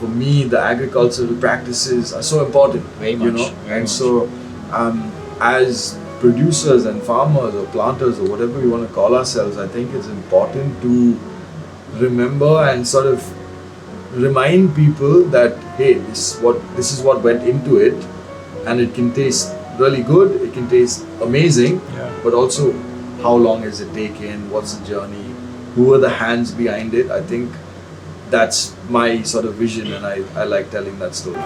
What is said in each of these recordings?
for me, the agricultural practices are so important. Very much. You know, very and much. so as producers and farmers or planters or whatever we want to call ourselves, I think it's important to remember and sort of remind people that hey, this is what went into it, and it can taste really good, it can taste amazing, Yeah. but also how long has it taken, what's the journey, who are the hands behind it. I think that's my sort of vision, and I like telling that story.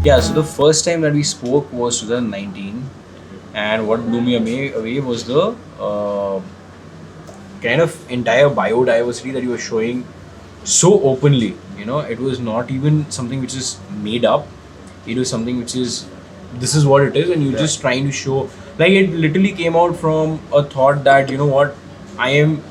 Yeah, so the first time that we spoke was 2019, and what blew me away was the kind of entire biodiversity that you were showing so openly. You know, it was not even something which is made up. It was something which is, this is what it is, and you're just trying to show. Like, it literally came out from a thought that, you know what, I am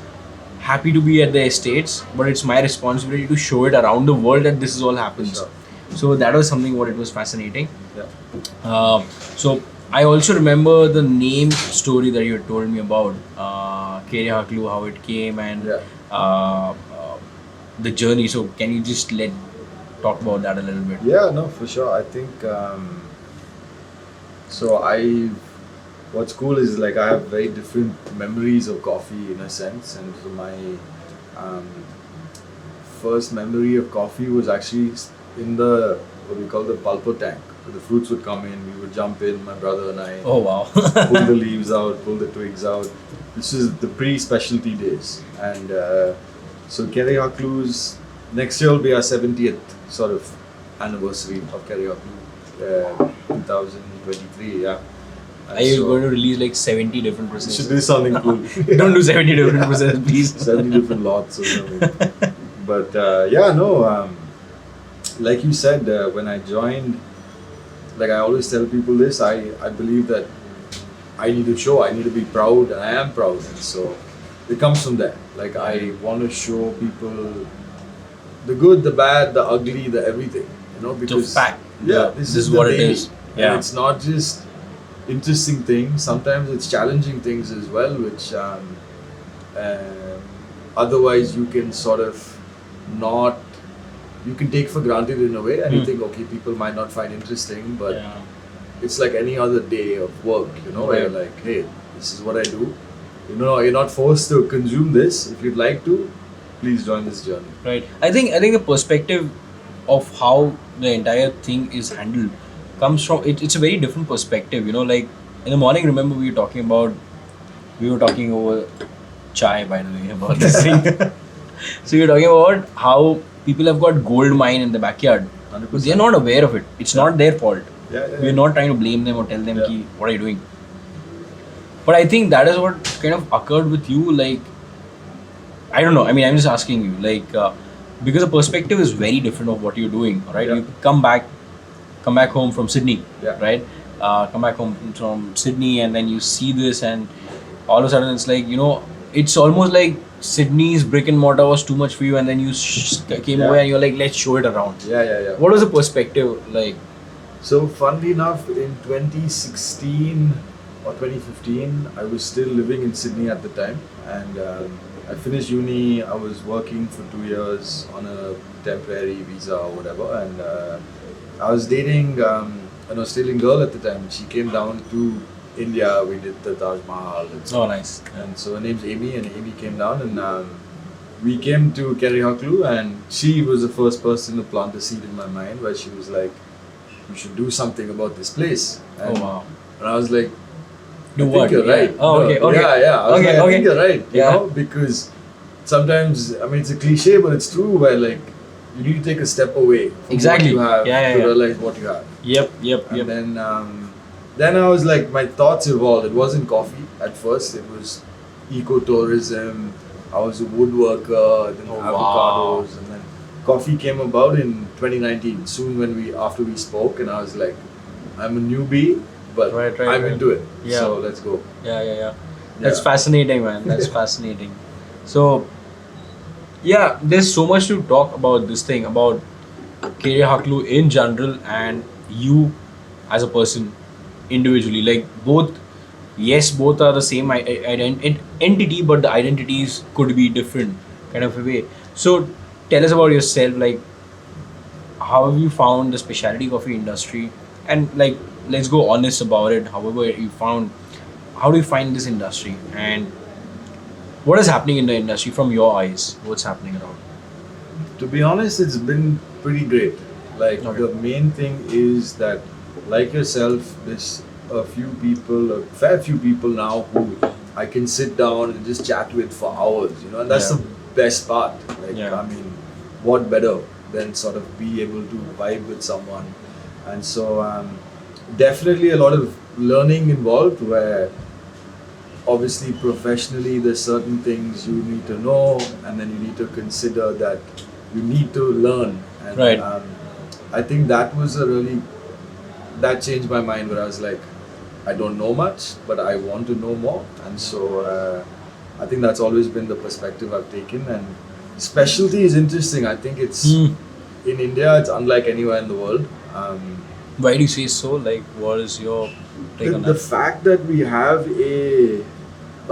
happy to be at the estates, but it's my responsibility to show it around the world that this is all happens. Sure. So that was something what it was fascinating. Yeah. So I also remember the name story that you had told me about Kerehaklu, how it came, and Yeah. the journey. So can you just talk about that a little bit? Yeah, no, for sure. I think so. What's cool is like I have very different memories of coffee in a sense, and so my first memory of coffee was actually in the what we call the pulper tank. The fruits would come in, we would jump in, my brother and I. Oh wow! Pull the leaves out, pull the twigs out. This is the pre-specialty days, and so Kerehaklu's next year will be our 70th sort of anniversary of Kerehaklu, 2023. Yeah. And Are you so going to release like 70 different we processes? should do something cool. Don't do 70 different processes, please. 70 different lots or something. But like you said, when I joined, like I always tell people this, I believe that I need to show, I need to be proud, and I am proud. And so it comes from there. Like I want to show people the good, the bad, the ugly, the everything. You know, because fact. yeah, This is is the what it daily. is. And Yeah. it's not just interesting things. Sometimes it's challenging things as well, which otherwise you can sort of not, you can take for granted in a way, and you think, okay, people might not find interesting, but Yeah. it's like any other day of work, you know, where you're like, hey, this is what I do. You know, you're not forced to consume this. If you'd like to, please join this journey. Right. I think the perspective of how the entire thing is handled comes from it's a very different perspective. You know, like in the morning, remember we were talking over chai, by the way, about this thing. So we were talking about how people have got gold mine in the backyard, but 100%. they're not aware of it. It's not their fault. Yeah. We're not trying to blame them or tell them, Yeah. ki, what are you doing? But I think that is what kind of occurred with you. Like, I don't know. I mean, I'm just asking you, like, because the perspective is very different of what you're doing, right? Yeah. You come back home from Sydney, Yeah. right? Come back home from Sydney, and then you see this, and all of a sudden it's like, you know, it's almost like Sydney's brick and mortar was too much for you, and then you came Yeah. away and you're like, let's show it around. Yeah. What was the perspective like? So, funnily enough, in 2016 or 2015, I was still living in Sydney at the time, and I finished uni. I was working for 2 years on a temporary visa or whatever, and I was dating an Australian girl at the time. She came down to India. We did the Taj Mahal. And Oh, nice. And so her name's Amy, and Amy came down, and we came to Kerehaklu, and she was the first person to plant a seed in my mind, where she was like, "You should do something about this place." And, Oh wow. And I was like, Do I what? think you're Yeah. right. Oh, okay, okay. Yeah. I was Okay, like, I okay. think you're right. You Yeah. know, because sometimes, I mean, it's a cliche, but it's true. Where like you need to take a step away from Exactly. what you have Yeah, to yeah. realize what you have. Yep. And then I was like, my thoughts evolved. It wasn't coffee at first. It was ecotourism. I was a woodworker. Then Oh, avocados, wow. and then coffee came about in 2019. Soon after we spoke, and I was like, I'm a newbie, but Right, I'm right. into it. Yeah. So let's go. Yeah. That's Yeah. fascinating, man. That's fascinating. So, yeah, there's so much to talk about this thing, about Kerehaklu in general and you as a person individually. Like, both yes, both are the same entity, but the identities could be different, kind of a way. So tell us about yourself, like how have you found the specialty coffee industry, and like let's go honest about it. However, how do you find this industry, and what is happening in the industry from your eyes? What's happening around? To be honest, it's been pretty great. Like Okay. the main thing is that, like yourself, there's a fair few people now who I can sit down and just chat with for hours, and that's Yeah. the best part. Like, Yeah. I mean, what better than sort of be able to vibe with someone? And so, definitely a lot of learning involved where obviously professionally there's certain things you need to know, and then you need to consider that you need to learn. And Right. I think that changed my mind, where I was like, I don't know much, but I want to know more. And so I think that's always been the perspective I've taken. And specialty is interesting. I think it's in India, it's unlike anywhere in the world. Why do you say so? Like, what is your take on The that? fact that we have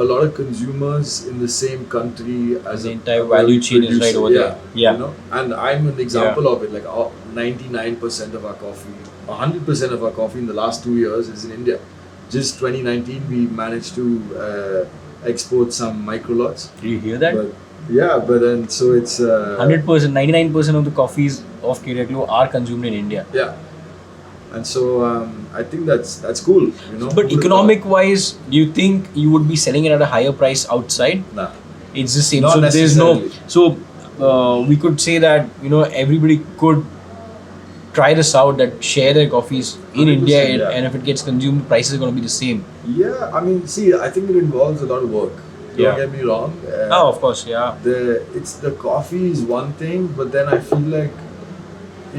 a lot of consumers in the same country as The a entire value chain is right producer, over there. Yeah. and I'm an example of it. Like 99% of our coffee, 100% of our coffee in the last 2 years is in India. Just 2019, we managed to export some micro lots. Did you hear that? But then so it's 100%, 99% of the coffees of Kerehaklu are consumed in India. yeah, and so I think that's cool. But economic wise, do you think you would be selling it at a higher price outside? Nah. It's the same. Not So there's no. necessarily. So we could say that everybody could try this out. That share their coffees in 100%, India, yeah. and if it gets consumed, prices are going to be the same. Yeah, I mean, see, I think it involves a lot of work. Don't Yeah. get me wrong. Oh, of course, yeah. The coffee is one thing, but then I feel like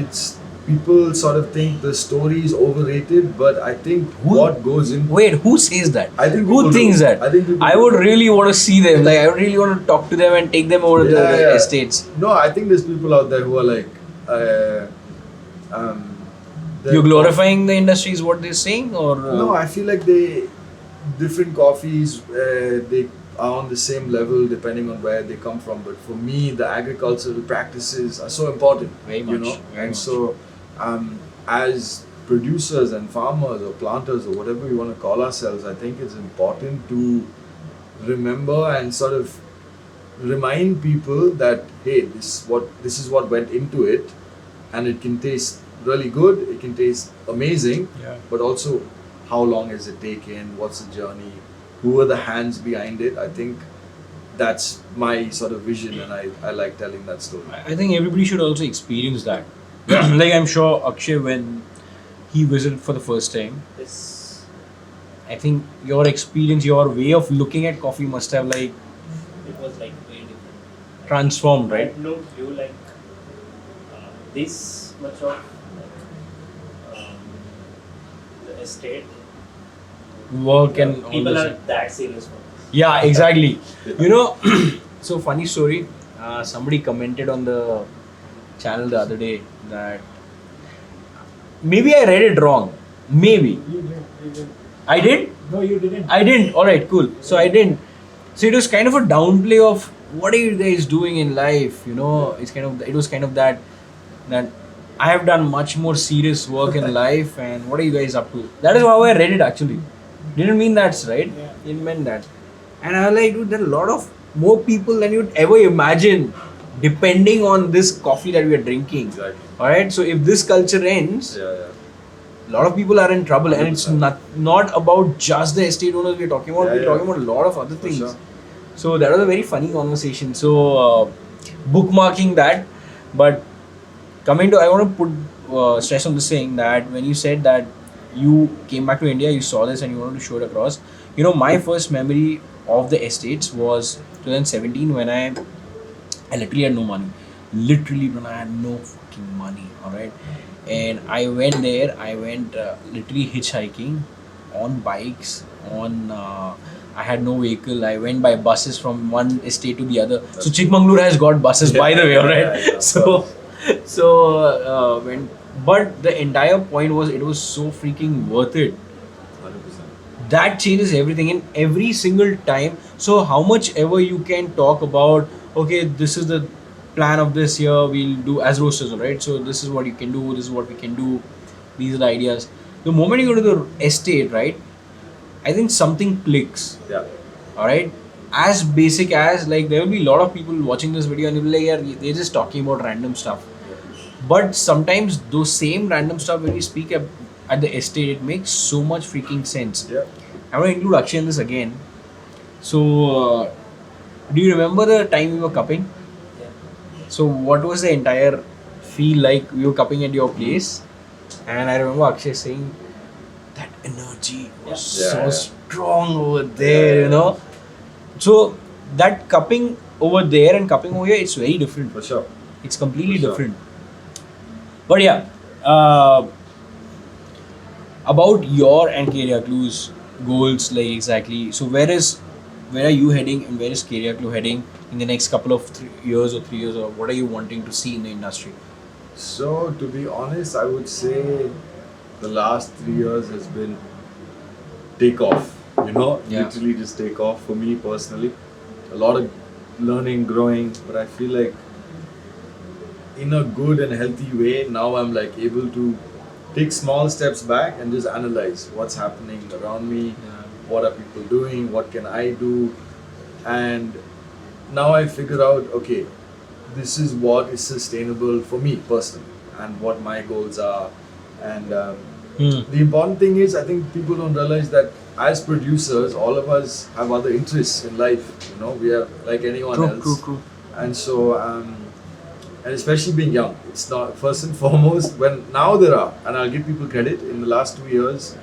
it's people sort of think the story is overrated, but I think what goes in. Wait, who says that? I think Who people thinks do. that? I think people I do. would really want to see them. Like, I would really want to talk to them and take them over to the estates. No, I think there's people out there who are like, You're glorifying the industry, is what they're saying, or No, I feel like different coffees, they are on the same level depending on where they come from. But for me, the agricultural practices are so important. Very much, very and much. so as producers and farmers or planters or whatever we want to call ourselves, I think it's important to remember and sort of remind people that hey, this is what went into it, and it can taste really good, it can taste amazing, Yeah. but also how long has it taken, what's the journey, who are the hands behind it. I think that's my sort of vision, and I like telling that story. I think everybody should also experience that. Like, I'm sure Akshay, when he visited for the first time, Yes, I think your experience, your way of looking at coffee must have like it was like very different. transformed, I right? had no clue like this much of the estate. Work and all People this. are that serious for this. Yeah, exactly. So funny story. Somebody commented on the channel the other day that maybe I read it wrong. Maybe You didn't. I did. No, you didn't. I didn't. All right, cool. So I didn't. So it was kind of a downplay of what are you guys doing in life. It was kind of that I have done much more serious work in life, and what are you guys up to? That is how I read it actually. Didn't mean that's right. Yeah. It meant that. And I was like, dude, there are a lot of more people than you'd ever imagine depending on this coffee that we are drinking. Exactly. Alright, so if this culture ends, Yeah. a lot of people are in trouble, and it's 100%. not about just the estate owners we're talking about. Yeah, we're yeah. talking about a lot of other For things. sure. So that was a very funny conversation. So bookmarking that, but coming to, I want to put stress on this saying that when you said that you came back to India, you saw this and you wanted to show it across. My first memory of the estates was 2017 when I literally had no money. Literally, when I had no fucking money. All right, and I went there. I went literally hitchhiking on bikes. I had no vehicle. I went by buses from one estate to the other. So Chikmagalur has got buses, by the way. All right. Yeah, But the entire point was it was so freaking worth it. 100%. that changes everything in every single time. So how much ever you can talk about, okay, this is the plan of this year, we'll do as roasters, right? So this is what you can do, this is what we can do, these are the ideas. The moment you go to the estate, right, I think something clicks. Yeah. All right, as basic as, like, there will be a lot of people watching this video and they'll be like, yeah, they're just talking about random stuff. But sometimes those same random stuff, when we speak at the estate, it makes so much freaking sense. Yeah. I want to include Akshay in this again. So, do you remember the time we were cupping? Yeah. So, what was the entire feel like? We were cupping at your place, and I remember Akshay saying that energy was so Yeah. strong over there, you know. So, that cupping over there and cupping over here, it's very different. For sure. It's completely For sure. different. But yeah, about your and Kerehaklu's goals, like, exactly. So where are you heading, and where is Kerehaklu heading in the next couple of 3 years or 3 years, or what are you wanting to see in the industry? So, to be honest, I would say the last 3 years has been take off. Yeah. Literally just take off for me personally. A lot of learning, growing, but I feel like in a good and healthy way, now I'm like able to take small steps back and just analyze what's happening around me, what are people doing, what can I do, and now I figure out, okay, this is what is sustainable for me personally and what my goals are. And the important thing is, I think people don't realize that as producers, all of us have other interests in life. We are like anyone else. True. And so, and especially being young, it's not, first and foremost, when now there are, and I'll give people credit, in the last 2 years,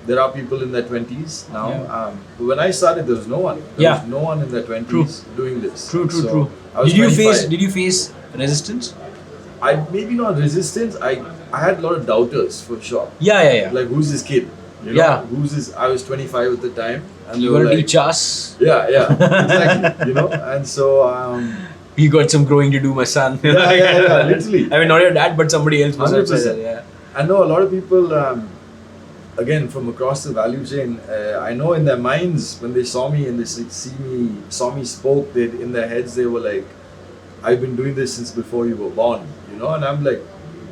there are people in their 20s now. Yeah. But when I started, there was no one. There was no one in their 20s doing this. True. So, I was Did 25. you face resistance? I maybe not resistance. I had a lot of doubters for sure. Yeah. Like, who's this kid? Yeah. Who's this? I was 25 at the time, and You they were want to like, teach us? yeah, exactly. And so You got some growing to do, my son. yeah, literally. I mean, not your dad, but somebody else was 100%. outside. Yeah. I know a lot of people, again, from across the value chain. I know in their minds, when they saw me and they saw me spoke, in their heads they were like, "I've been doing this since before you were born," And I'm like,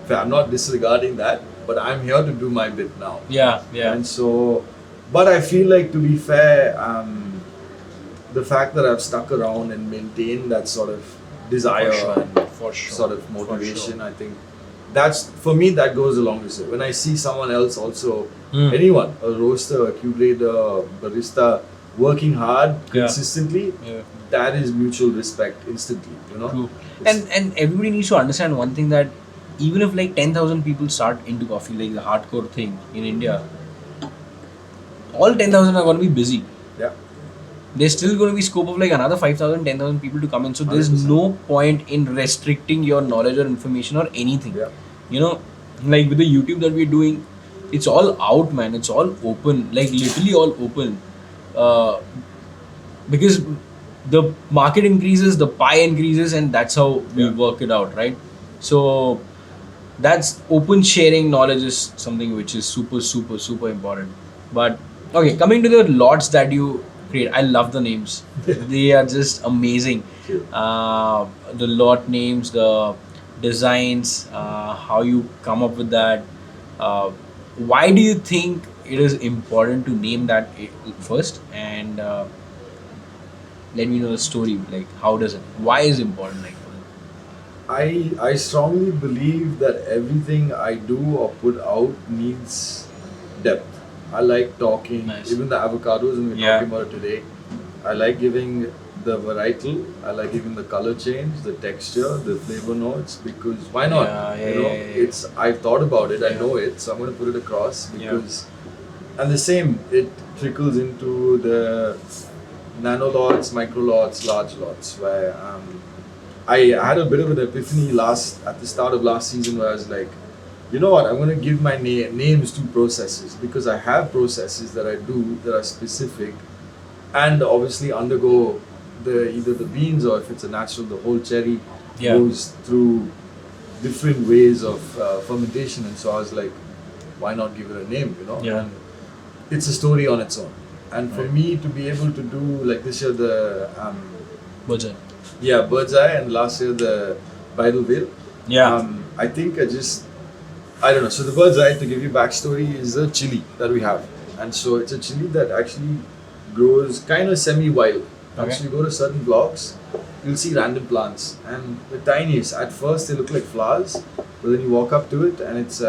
I'm not disregarding that, but I'm here to do my bit now. Yeah. And so, but I feel like, to be fair, the fact that I've stuck around and maintained that sort of desire For sure. sort of motivation, I think that's, for me, that goes along with it. When I see someone else also, anyone, a roaster, a Q-grader, a barista, working hard consistently, that is mutual respect instantly, True. And everybody needs to understand one thing, that even if like 10,000 people start into coffee, like the hardcore thing in India, all 10,000 are going to be busy. Yeah. There's still going to be scope of like another 5,000, 10,000 people to come in. So there's 100%. no point in restricting your knowledge or information or anything. Yeah. Like with the YouTube that we're doing, it's all out, man. It's all open, like literally all open. Because the market increases, the pie increases, and that's how we work it out, right? So that's open sharing knowledge is something which is super, super, super important. But okay, coming to the lots that you create, I love the names. They are just amazing. The lot names, the designs, how you come up with that. Why do you think it is important to name that first? And let me know the story. Like, how does it? Why is it important? Like, I strongly believe that everything I do or put out needs depth. I like talking, Nice. even the avocados, and we're talking about it today. I like giving the varietal, I like giving the color change, the texture, the flavor notes, because why not? It's, I've thought about it, I know it, so I'm going to put it across because, and the same, it trickles into the nano lots, micro lots, large lots, where I had a bit of an epiphany at the start of last season, where I was like, you know what, I'm going to give my names to processes, because I have processes that I do that are specific and obviously undergo either the beans, or if it's a natural, the whole cherry goes through different ways of fermentation. And so I was like, why not give it a name, Yeah. And it's a story on its own. And for Right. me to be able to do like this year the What's it? bird's eye, and last year the bridal veil. Yeah. I think I don't know. So the bird's eye, to give you backstory, is a chili that we have, and so it's a chili that actually grows kind of semi-wild. Okay. So you go to certain blocks, you'll see random plants, and the tiniest. At first, they look like flowers, but then you walk up to it, and it's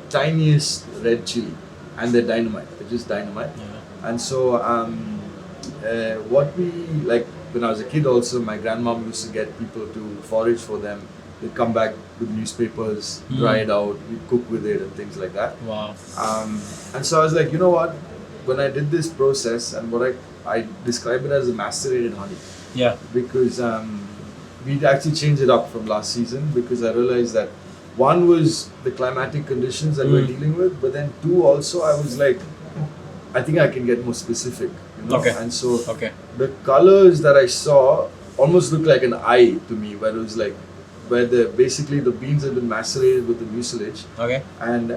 tiniest red chili, and they're dynamite. They're just dynamite. Yeah. And so, what we like when I was a kid, also my grandmom used to get people to forage for them. They'd come back with newspapers, dry it out, we'd cook with it, and things like that. Wow. And so I was like, you know what? When I did this process, and what I describe it as a macerated honey, Yeah. because we'd actually changed it up from last season, because I realized that one was the climatic conditions that we're dealing with, but then two also I was like, I think I can get more specific, you know? Okay. And so Okay. the colors that I saw almost looked like an eye to me, where it was like where basically the beans had been macerated with the mucilage. Okay. And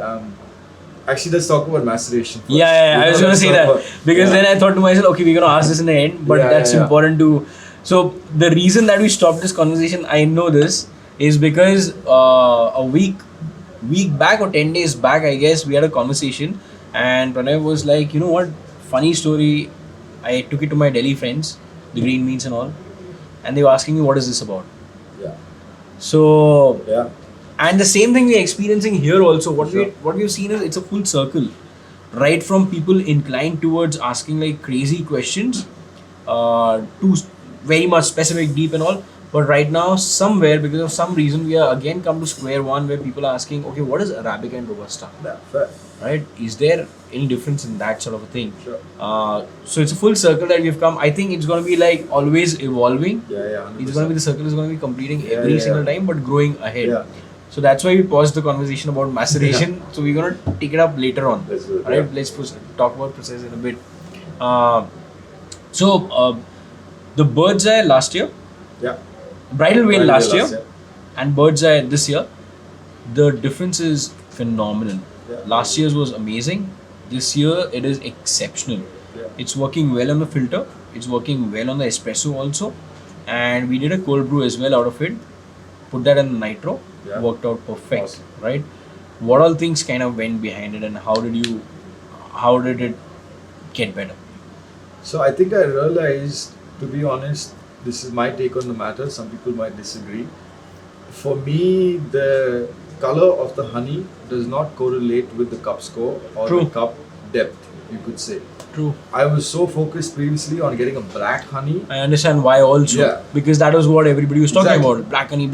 actually, let's talk about maceration first. Yeah. I was gonna Let's say talk that about- because yeah. then I thought to myself, okay, we're gonna ask this in the end, but Yeah, that's yeah. important to. So the reason that we stopped this conversation, I know this, is because a week back or 10 days back, I guess, we had a conversation, and Pranoy was like, you know what, funny story. I took it to my Delhi friends, the green means and all, and they were asking me, what is this about? Yeah. So. Yeah. And the same thing we're experiencing here also. Sure. What we've seen is it's a full circle, right from people inclined towards asking like crazy questions, to very much specific, deep and all. But right now, somewhere because of some reason, we are again come to square one where people are asking, okay, what is Arabica and Robusta, Yeah. Fair. right? Is there any difference in that sort of a thing? Sure. So it's a full circle that we've come. I think it's going to be like always evolving. Yeah. Yeah. 100%. It's going to be the circle is going to be completing Yeah, every yeah, single yeah. time, but growing ahead. Yeah. So that's why we paused the conversation about maceration. So we're gonna take it up later on. Let's do it, Alright, yeah. let's talk about process in a bit. The bird's eye last year, Yeah. bridal veil Bridal last veil year, and bird's eye this year. The difference is phenomenal. Yeah. Last year's was amazing. This year it is exceptional. Yeah. It's working well on the filter. It's working well on the espresso also, and we did a cold brew as well out of it. Put that in the nitro. Yeah. Worked out perfect. Awesome. Right? What all things kind of went behind it, and how did it get better? So I think I realized, to be honest, this is my take on the matter. Some people might disagree. For me, the color of the honey does not correlate with the cup score or True. the cup depth, you could say. True. I was so focused previously on getting a black honey. I understand why also. Yeah. Because that was what everybody was talking Exactly. about. Black honey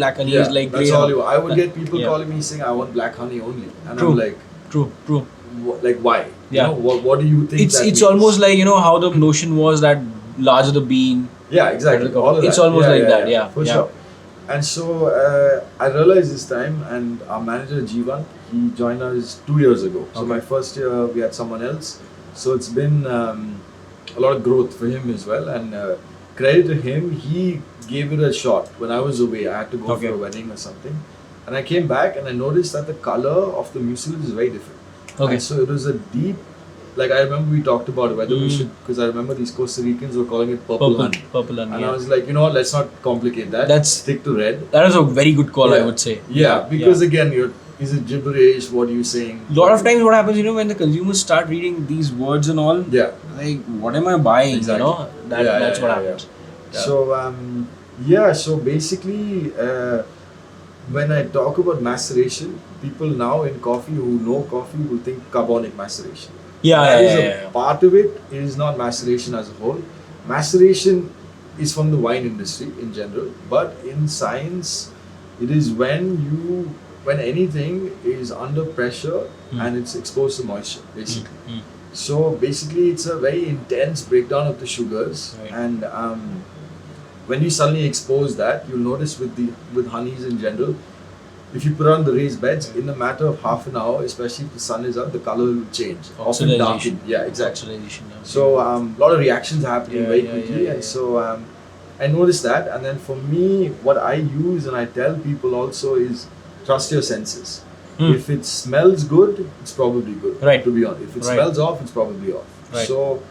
is like that's grey all honey. you. I would get people Yeah. calling me saying, "I want black honey only," and True. I'm like, True. like why? Yeah. You know, what do you think? It's that it's means? almost like, you know, how the notion was that larger the bean. Yeah, exactly. Better All of it's that. almost like that, yeah, for yeah. sure. And so I realized this time, and our manager Jeevan, he joined us 2 years ago. So Okay. my first year we had someone else. So it's been a lot of growth for him as well. And credit to him, he gave it a shot when I was away. I had to go Okay. for a wedding or something, and I came back and I noticed that the color of the mucilage is very different. Okay. And so it was a deep. Like I remember we talked about whether we Mm. should, because I remember these Costa Ricans were calling it purple honey. Purple honey. And Yeah. I was like, you know what, let's not complicate that. That's- stick to red. That was a very good call, I Yeah. would say. Yeah, because again, is it gibberish? What are you saying? A lot of times what happens, you know, when the consumers start reading these words and all, Yeah. like, what am I buying, Exactly. you know? That's what happens. Yeah. So basically, when I talk about maceration, people now in coffee who know coffee will think carbonic maceration. That is a part of it. It is not maceration as a whole. Maceration is from the wine industry in general, but in science, it is when anything is under pressure and it's exposed to moisture, basically. So basically, it's a very intense breakdown of the sugars, Right. and when you suddenly expose that, you'll notice with honeys in general, if you put on the raised beds, in a matter of half an hour, especially if the sun is up, the color will change, often Oxidization. darken. Yeah, exactly. Oxidization, yeah. So a lot of reactions are happening Yeah, very yeah, quickly, yeah, and so I noticed that. And then for me, what I use and I tell people also is trust your senses. If it smells good, it's probably good. Right. To be honest, if it Right. smells off, it's probably off. Right. So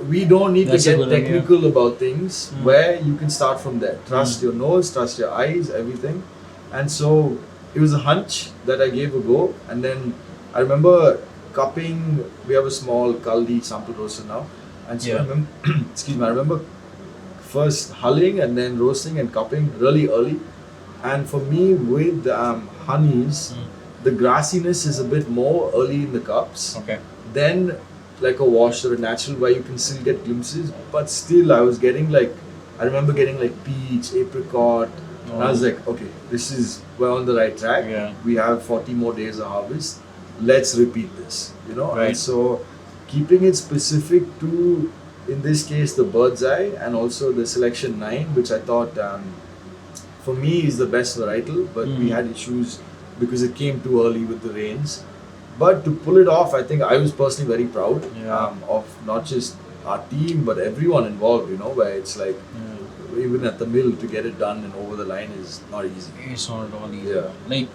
we don't need That's a to get good idea. technical about things. Where you can start from there. Trust Mm. your nose, trust your eyes, everything. And so it was a hunch that I gave a go. And then I remember cupping. We have a small Kaldi sample roaster now. And so Yeah. I remember, excuse me, I remember first hulling and then roasting and cupping really early. And for me, with honeys, the grassiness is a bit more early in the cups. Okay. Then, like a wash or a natural, where you can still get glimpses, but still, I was getting like, I remember getting like peach, apricot, and I was like, okay, this is, we're on the right track. Yeah. We have 40 more days of harvest. Let's repeat this, you know. Right. And so, keeping it specific to, in this case, the bird's eye, and also the selection 9, which I thought, for me, is the best varietal. But we had issues because it came too early with the rains. But to pull it off, I think I was personally very proud of not just our team but everyone involved. You know, where it's like even at the mill to get it done and over the line is not easy. It's not at all easy. Yeah. Like,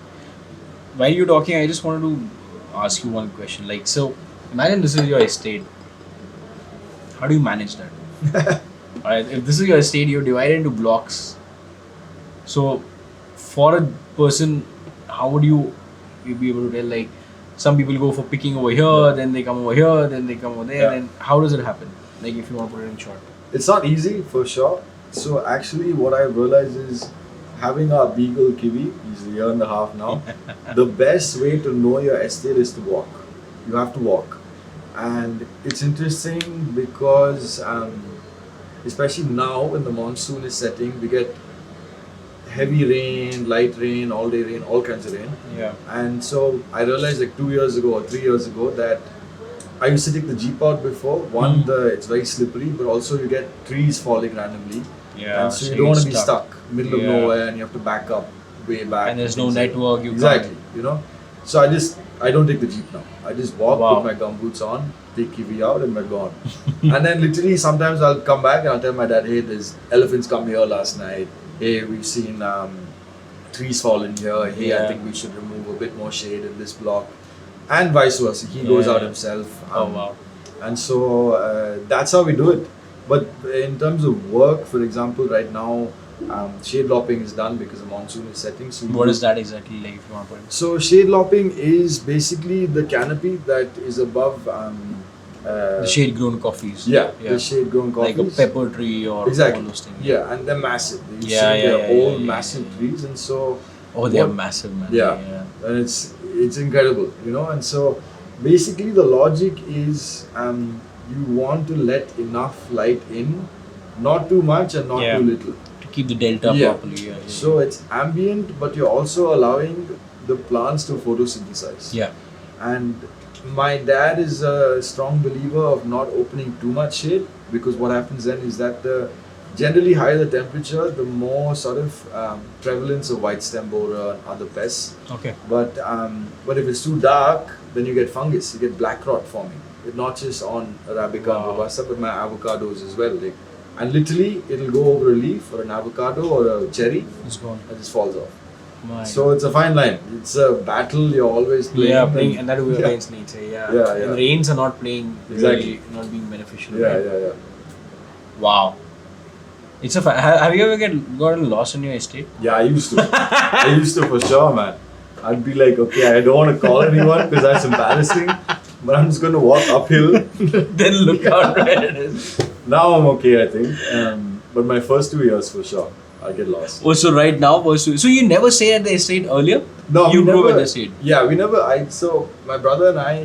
while you're talking, I just wanted to ask you one question. Like, so imagine this is your estate. How do you manage that? Alright, if this is your estate, you're divided into blocks. So, for a person, how would you be able to tell, like, some people go for picking over here, then they come over here, then they come over there, Yeah. then how does it happen? Like, if you want to put it in short. It's not easy for sure. So actually, what I realized is having our beagle Kiwi, he's a year and a half now. The best way to know your estate is to walk. You have to walk, and it's interesting because especially now when the monsoon is setting, we get heavy rain, light rain, all day rain, all kinds of rain. Yeah. And so I realized like 2 years ago or 3 years ago that I used to take the Jeep out before. One, it's very slippery, but also you get trees falling randomly. Yeah. And so you don't want to be stuck middle of Yeah. nowhere and you have to back up way back. And there's no things like network. that. You Exactly, you know. So I don't take the Jeep now. I just walk, Wow. put my gumboots on, take Kiwi out and we're gone. And then literally sometimes I'll come back and I'll tell my dad, hey, there's elephants come here last night. Hey, we've seen trees falling here. Hey, Yeah. I think we should remove a bit more shade in this block. And vice versa. He goes Yeah. out himself. Oh, wow. And so that's how we do it. But in terms of work, for example, right now, shade lopping is done because the monsoon is setting. So What is that exactly, like, if you want to put it? So shade lopping is basically the canopy that is above The shade grown coffees. the shade grown coffees. Like a pepper tree or Exactly. all those things. Yeah, and they're massive. You see Yeah, they're yeah, all yeah, massive trees, and so Oh, they are What- massive, man. Yeah. and it's incredible, you know. And so basically the logic is you want to let enough light in, not too much and not Yeah. too little. To keep the delta Yeah. properly. Yeah. So it's ambient, but you're also allowing the plants to photosynthesize. yeah. And my dad is a strong believer of not opening too much shade, because what happens then is that the generally higher the temperature, the more sort of prevalence of white stem borer and other pests. Okay. But if it's too dark, then you get fungus, you get black rot forming. It's not just on Arabica and Wow. Robusta, but my avocados as well. Like, and literally, it'll go over a leaf or an avocado or a cherry It's gone. and just falls off. My So it's a fine line. It's a battle you're always playing. yeah, playing and that will be Yeah. against nature. Yeah. Yeah, yeah. And rains are not playing Exactly. really, not being beneficial. Yeah, right? yeah, yeah. Wow. It's a have you ever gotten lost in your estate? Yeah, I used to. I used to for sure, man. I'd be like, okay, I don't want to call anyone because that's embarrassing, but I'm just going to walk uphill. Then look out where it is. Now I'm okay, I think. But my first 2 years for sure, I get lost. Oh, so right now, so you never stayed at the estate earlier? No, you we grew up never- at the estate. Yeah, we never. So my brother and I,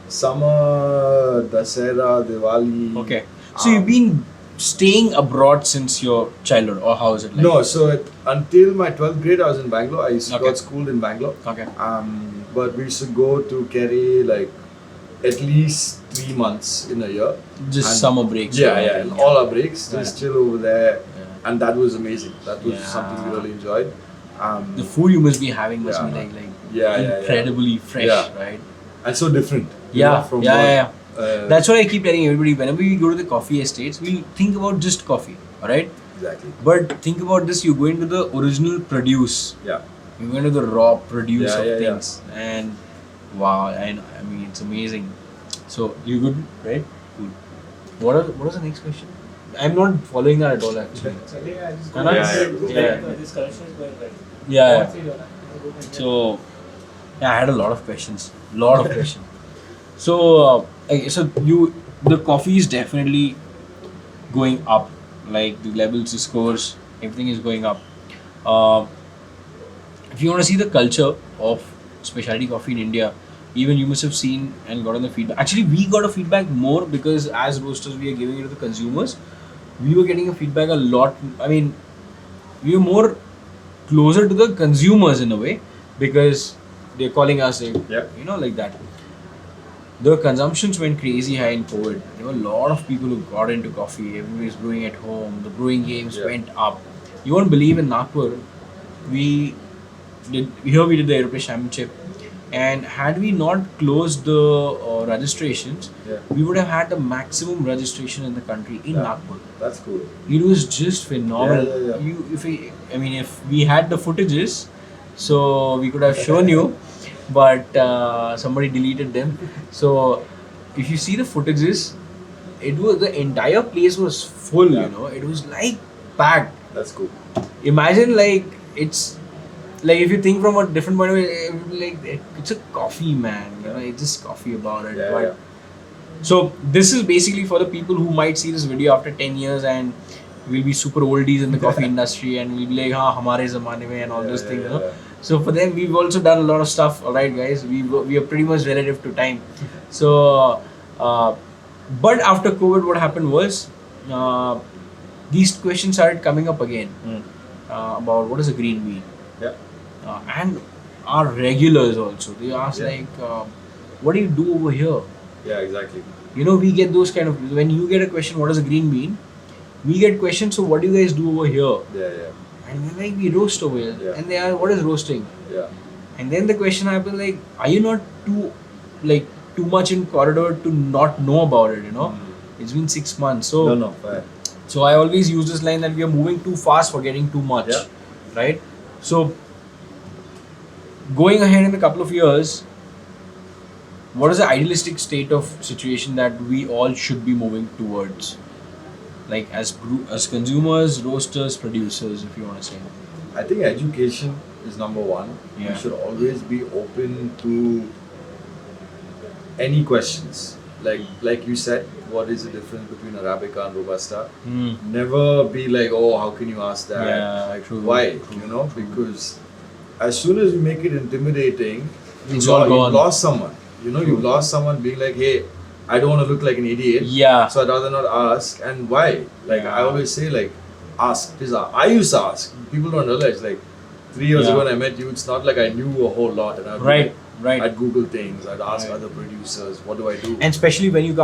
summer, Dasera, Diwali. Okay. So you've been staying abroad since your childhood, or how is it like? No, so until my 12th grade, I was in Bangalore. I Okay. got schooled in Bangalore. Okay. But we used to go to Kerry like at least 3 months in a year. Just And- summer breaks. Yeah, or yeah, anything, and all our breaks, just Yeah. chill over there, Yeah. and that was amazing. That was Yeah. something we really enjoyed. The food you must be having must Yeah. be like Yeah, yeah, incredibly fresh, Yeah. right? And so different. you Yeah, know, from yeah, what, yeah, That's what I keep telling everybody. Whenever we go to the coffee estates, we'll think about just coffee, alright? exactly. But think about this: you go into the original produce. Yeah, We went to the raw produce Yeah, of yeah, yeah. things, and wow, and I mean it's amazing. So you good, right? Good. What is the next question? I'm not following that at all actually. Anna? Yeah. This collection is going well. Yeah. So yeah, I had a lot of questions. Lot of questions. So the coffee is definitely going up. Like the levels, the scores, everything is going up. Uh, if you want to see the culture of specialty coffee in India, even you must have seen and gotten the feedback. Actually, we got a feedback more because as roasters, we are giving it to the consumers. We were getting a feedback a lot. I mean, we were more closer to the consumers in a way because they're calling us, Yeah. like that. The consumptions went crazy high in COVID. There were a lot of people who got into coffee. Everybody's brewing at home. The brewing games Yeah. went up. You won't believe in Nagpur, we we did the European Championship, and had we not closed the registrations, Yeah. we would have had the maximum registration in the country in Yeah. Nagpur. That's cool. It was just phenomenal. Yeah, yeah, yeah. If we had the footages, so we could have shown you, but somebody deleted them. So if you see the footages, the entire place was full. Yeah. It was like packed. That's cool. Imagine it's like if you think from a different point of view, it would be like it's a coffee, man. It's just coffee about it. Yeah, But yeah. so this is basically for the people who might see this video after 10 years and will be super oldies in the coffee industry and will be like, "Ha, hamare zamane mein," and all those things. Yeah. So for them, we've also done a lot of stuff. All right, guys, we are pretty much relative to time. So, but after COVID, what happened was these questions started coming up again about what is a green bean. Yeah. And our regulars also, they ask Yeah. like, what do you do over here? Yeah, exactly. We get those kind of, when you get a question, what is a green bean? We get questions, so what do you guys do over here? Yeah, yeah, And we're like, we roast over here. Yeah. And they are, what is roasting? yeah. And then the question happened like, are you not too much in corridor to not know about it, It's been 6 months. So No, fair. So I always use this line that we are moving too fast for getting too much, Yeah. right? So going ahead in a couple of years, what is the idealistic state of situation that we all should be moving towards? Like as consumers, roasters, producers, if you want to say. I think education is number one. Yeah. You should always be open to any questions. Like you said, what is the difference between Arabica and Robusta? Never be like, oh, how can you ask that? Yeah, like, true, why? true. Because as soon as you make it intimidating, It's all you've gone. lost someone. You've lost someone being like, hey, I don't want to look like an idiot. Yeah. So I'd rather not ask. And why? Like Yeah. I always say, like, ask. Please ask. I used to ask. People don't realize. Like 3 years Yeah. ago when I met you, it's not like I knew a whole lot. And I'd be Right, like, right. I'd Google things. I'd ask Right. other producers, what do I do? And especially when you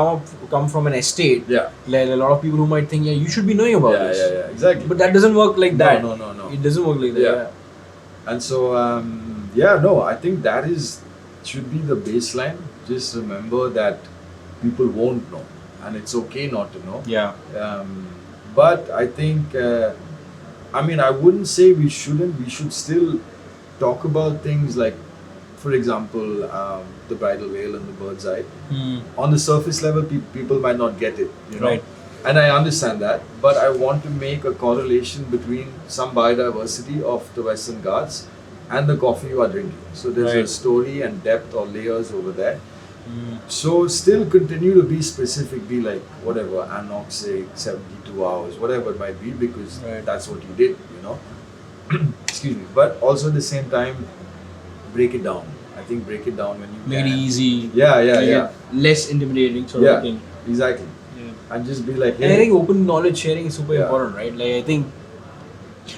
come from an estate, yeah. like a lot of people who might think, yeah, you should be knowing about Yeah, this. yeah, exactly. But that doesn't work like that. No. It doesn't work like that. Yeah. And so, I think that should be the baseline. Just remember that people won't know, and it's okay not to know. Yeah. But I think, I wouldn't say we shouldn't. We should still talk about things like, for example, the bridal veil and the bird's eye. On the surface level, people might not get it, Right. And I understand that, but I want to make a correlation between some biodiversity of the Western Ghats and the coffee you are drinking. So there's a Right. story and depth or layers over there. So still continue to be specific, be like whatever, anoxic, 72 hours, whatever it might be, because Right. that's what you did, Excuse me. But also at the same time, break it down. I think break it down when you Make can. it easy. Yeah, Make it less intimidating sort Yeah, of thing. exactly. Yeah. And just be like, And I think open knowledge sharing is super Yeah. important, right? Like I think.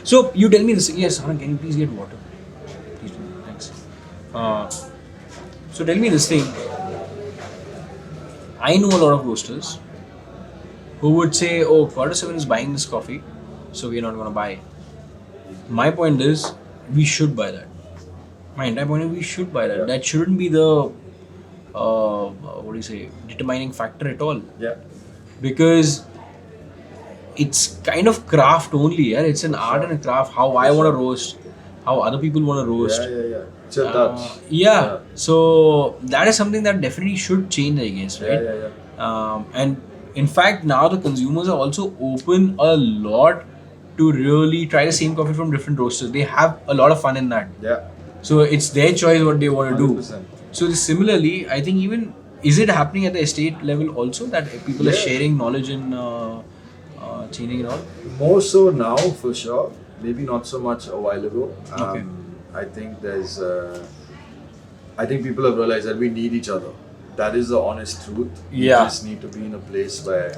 So you tell me this. Yes, Anand, can you please get water? Please do. Thanks. So tell me this thing. I know a lot of roasters who would say, "Oh, Quarter 7 is buying this coffee, so we're not going to buy it." My point is, we should buy that. My entire point is, we should buy that. Yeah. That shouldn't be the determining factor at all. yeah, Because it's kind of craft only, yeah. It's an art and a craft. How I want to roast, how other people want to roast. Yeah. It's your touch. Yeah. So that is something that definitely should change, I guess, right? Yeah. And in fact, now the consumers are also open a lot to really try the same coffee from different roasters. They have a lot of fun in that. Yeah. So it's their choice what they want to do. 100%. So similarly, I think even is it happening at the estate level also that people are Yeah. sharing knowledge and changing it all? More so now, for sure. Maybe not so much a while ago. Okay. I think there's. I think people have realized that we need each other. That is the honest truth. Yeah. We just need to be in a place where.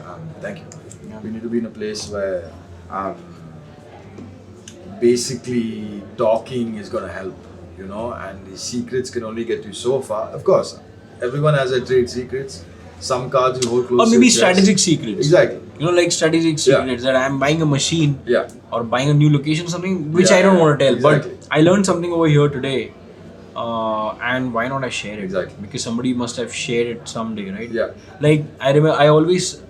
Thank you. Yeah. We need to be in a place where. Basically, talking is going to help. And the secrets can only get you so far. Of course, everyone has their trade secrets. Some cards you hold close. Or maybe to your chest. strategic secrets. Exactly. Like strategic secrets that I'm buying a machine Yeah. or buying a new location or something which Yeah, I don't want to tell. exactly. But I learned something over here today. And why not I share it? Exactly. Because somebody must have shared it someday, right? Yeah. Like I remember, I always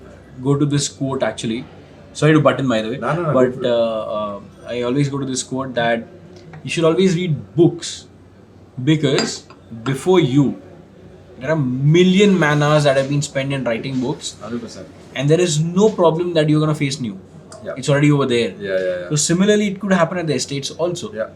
go to this quote actually. Sorry to butt in, by the way. No, But go I always go to this quote that you should always read books because before you, there are million man hours that have been spent in writing books, 100%. and there is no problem that you're gonna face new. Yeah. It's already over there. Yeah. So similarly, it could happen at the estates also. Yeah.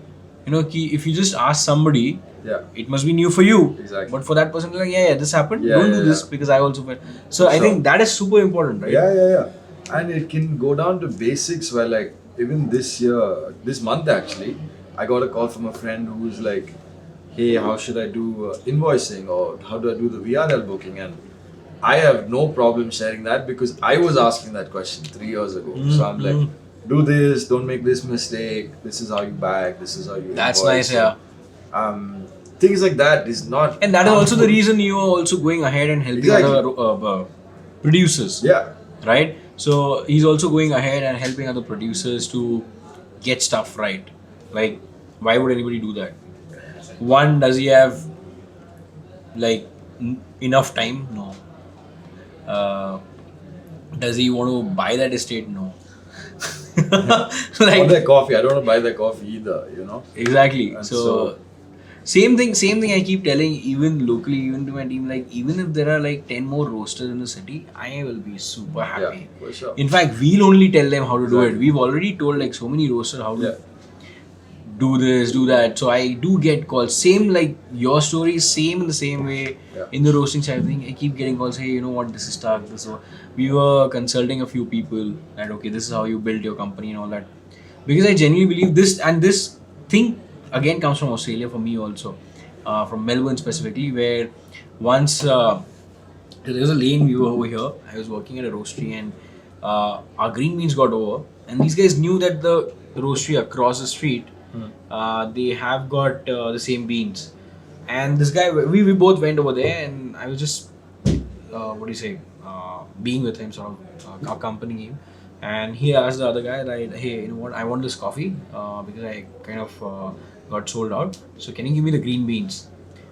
If you just ask somebody, Yeah. it must be new for you. Exactly. But for that person, like, yeah, this happened. Yeah, Don't do yeah, this yeah. because I also felt. So I Sure. think that is super important, right? Yeah. And it can go down to basics where, like, even this month actually, I got a call from a friend who's like, hey, how should I do invoicing, or how do I do the VRL booking? And I have no problem sharing that because I was asking that question 3 years ago. So I'm like, do this, don't make this mistake, this is how you bag, this is how you That's invoice. nice, yeah. Things like that is not. And that is also the harmful. reason you are also going ahead and helping Exactly. other producers. Yeah. Right? So he's also going ahead and helping other producers to get stuff right. Like, why would anybody do that? One, does he have like enough time? No. Does he want to buy that estate? No. Or Like their coffee. I don't want to buy their coffee either, exactly. And So same thing I keep telling even locally, even to my team, like even if there are like 10 more roasters in the city, I will be super happy. Yeah, for sure. In fact, we'll only tell them how to do it. Exactly. We've already told like so many roasters how to Yeah. do this, do that. So I do get calls. Same like your story, same in the same way. Yeah. In the roasting side of thing, I keep getting calls. Hey, you know what? This is stuck. This is. We were consulting a few people that okay, this is how you build your company and all that. Because I genuinely believe this, and this thing again comes from Australia for me also, from Melbourne specifically, where once there was a lane we were over here. I was working at a roastery and our green beans got over, and these guys knew that the roastery across the street they have got the same beans, and this guy we both went over there, and I was just what do you say being with him, sort of accompanying him, and he asked the other guy like, hey, you know what, I want this coffee because I kind of got sold out, so can you give me the green beans?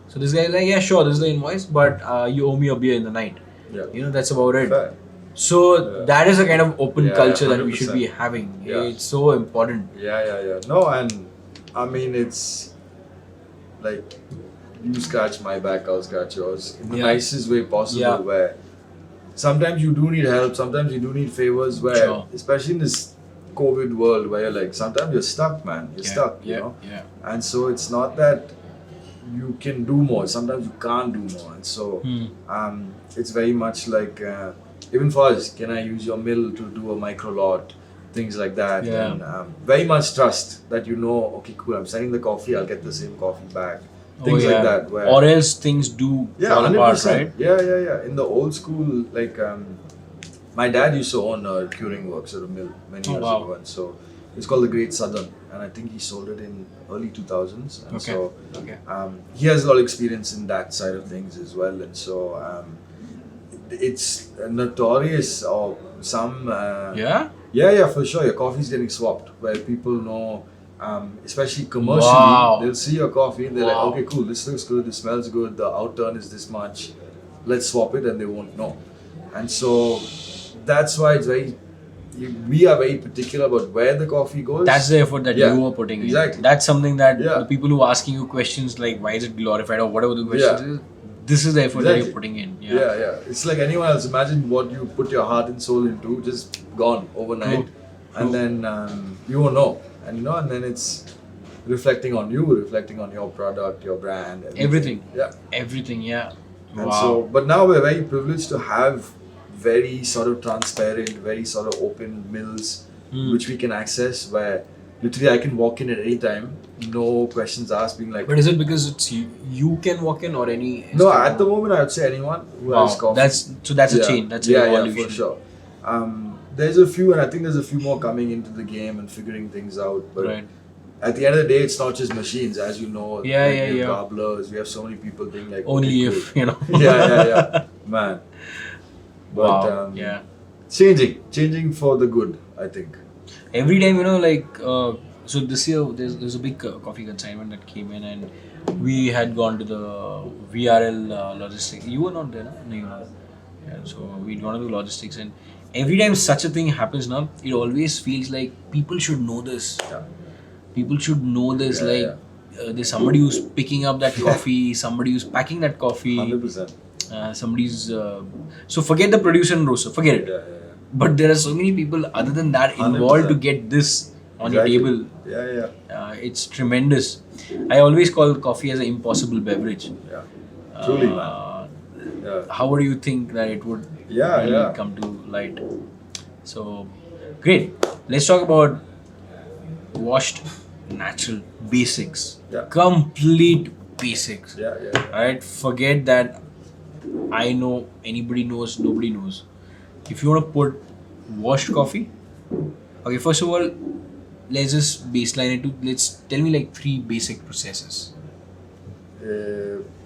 So this guy is like, yeah, sure, this is the invoice, but you owe me a beer in the night. Yeah. That's about it. Fair. So that is a kind of open Yeah, culture that we should 100%. be having. Yeah. It's so important. Yeah. No, and I mean, it's like you scratch my back, I'll scratch yours in the Yeah. nicest way possible. Yeah. Where sometimes you do need help, sometimes you do need favors. Where, Sure. especially in this COVID world, where you're like, sometimes you're stuck, man. You're stuck, you know. Yeah. And so it's not that you can do more. Sometimes you can't do more, and so it's very much like even for us, can I use your mill to do a micro lot, things like that, Yeah. and very much trust that okay, cool. I'm sending the coffee, I'll get the same coffee back, things like that. Where, Or else things do yeah, fall apart, 100%. right? Yeah. In the old school, like my dad used to own a curing works at a mill many years wow. ago, and so it's called the Great Southern, and I think he sold it in early 2000s, and so Okay. he has a lot of experience in that side of things as well, and so it's notorious or some Yeah? yeah, for sure, your coffee's getting swapped where people know, especially commercially, Wow. they'll see your coffee and they're Wow. like, okay, cool, this looks good, this smells good, the outturn is this much, let's swap it, and they won't know. And so that's why it's very we are very particular about where the coffee goes. That's the effort that Yeah, you are putting in. exactly. That's something that Yeah. the people who are asking you questions like why is it glorified or whatever the questions Yeah. is, this is the effort that Exactly. you're putting in. Yeah. It's like anyone else. Imagine what you put your heart and soul into, just gone overnight, True. and then you won't know, and then it's reflecting on you, reflecting on your product, your brand, Everything. Yeah. Everything, yeah. And Wow. so, but now we're very privileged to have very sort of transparent, very sort of open mills which we can access, where literally I can walk in at any time, no questions asked, being like. But is it because it's you can walk in or any? No, at the moment I would say anyone who has coffee. That's a change. That's an evolution. Yeah, for sure. There's a few, and I think there's a few more coming into the game and figuring things out. But Right. at the end of the day, it's not just machines, as you know. Yeah, like, yeah, we have yeah. Gobblers, we have so many people being like. Only okay, if cool. you know. yeah, man. But Wow. Yeah. changing for the good, I think. Every time so this year there's a big coffee consignment that came in and we had gone to the VRL logistics. You were not there, no? No, you were not. Yeah, so we'd gone to the logistics and every time such a thing happens now, it always feels like people should know this. Yeah. People should know this. Yeah, There's somebody who's picking up that coffee, somebody who's packing that coffee. 100%. Somebody's so forget the producer and roaster, forget it. Yeah. But there are so many people other than that involved 100%. to get this on Exactly. your table. Yeah. It's tremendous. I always call coffee as an impossible beverage. Yeah. Truly, man. Yeah. How would you think that it would Yeah, really yeah. come to light? So great. Let's talk about washed, natural basics. Yeah. Complete basics. Yeah. Alright, forget that I know, anybody knows, nobody knows. If you want to put washed coffee, okay, first of all, let's just baseline it to, tell me like 3 basic processes.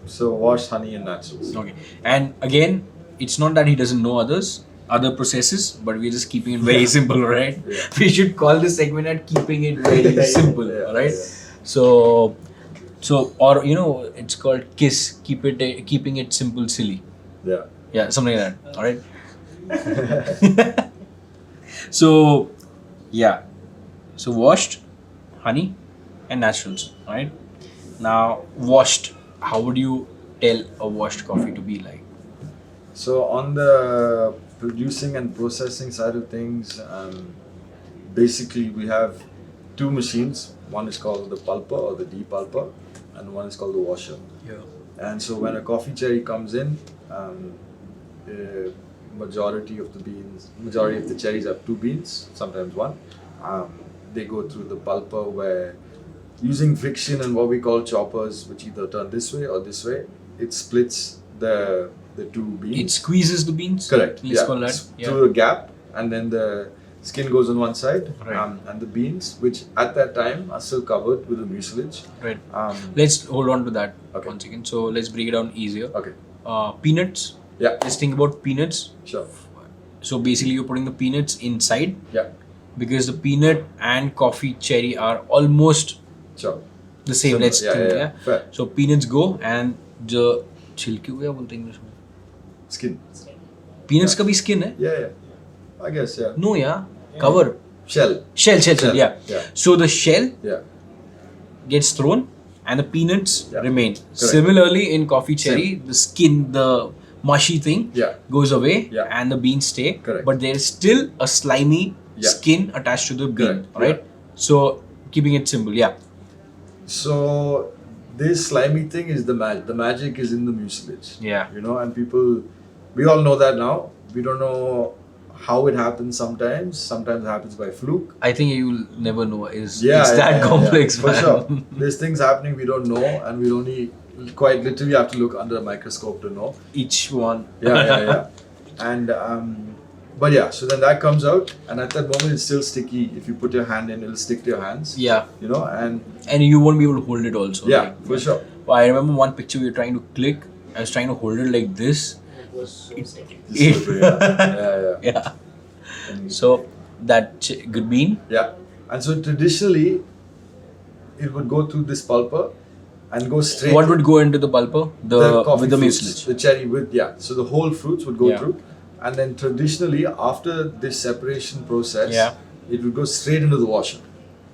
So wash, honey, and naturals. Okay, and again, it's not that he doesn't know other processes, but we're just keeping it very simple, right? Yeah. We should call this segment at keeping it very simple, Yeah, right? yeah. So, or it's called KISS, keeping it simple, silly. Yeah. Something like that. All right. So washed, honey, and naturals. All right. Now washed. How would you tell a washed coffee to be like? So on the producing and processing side of things, basically we have 2 machines. One is called the pulper or the depulper, and one is called the washer. Yeah. And so when a coffee cherry comes in, majority of the cherries have 2 beans, sometimes 1. They go through the pulper where using friction and what we call choppers, which either turn this way or this way, it splits the 2 beans. It squeezes the beans. Correct. Let's call that. Through a gap, and then the skin goes on one side, Right. and the beans, which at that time are still covered with the mucilage. Right. Um, Let's hold on to that Okay. 1 second. So let's break it down easier. okay. Peanuts. Yeah. Let's think about peanuts. Sure. So basically, you're putting the peanuts inside Yeah. because the peanut and coffee cherry are almost Sure. the same. Similar. Let's think. Yeah. Fair. So peanuts go and the छिलके को क्या बोलते हैं English में? Skin. Peanuts का भी skin है? Yeah. I guess. Yeah. No, yeah. Cover. Shell. Shell. Yeah. Yeah. So the shell Yeah. gets thrown and the peanuts Yeah. remain. Correct. Similarly, in coffee cherry, the skin, the mushy thing Yeah. goes away Yeah. and the beans stay. Correct. But there is still a slimy Yeah. skin attached to the bean, Correct. right? So keeping it simple, yeah. So this slimy thing is the magic. The magic is in the mucilage. Yeah. And we all know that now. We don't know how it happens sometimes. Sometimes it happens by fluke. I think you'll never know. It's Yeah, that complex, for man. sure. There's things happening we don't know, and we only quite literally have to look under a microscope to know. Each one. Yeah. And but yeah, so then that comes out, and at that moment it's still sticky. If you put your hand in, it'll stick to your hands. Yeah. And you won't be able to hold it also. yeah, like- for sure. Well, I remember one picture we were trying to click. I was trying to hold it like this. It was so sticky. Yeah. And- So that good bean. yeah. And so traditionally, it would go through this pulper and go straight. What would go into the pulper? the coffee With the fruits, mucilage. the cherry with, yeah. So the whole fruits would go Yeah. through, and then traditionally after this separation process, Yeah. it would go straight into the washer,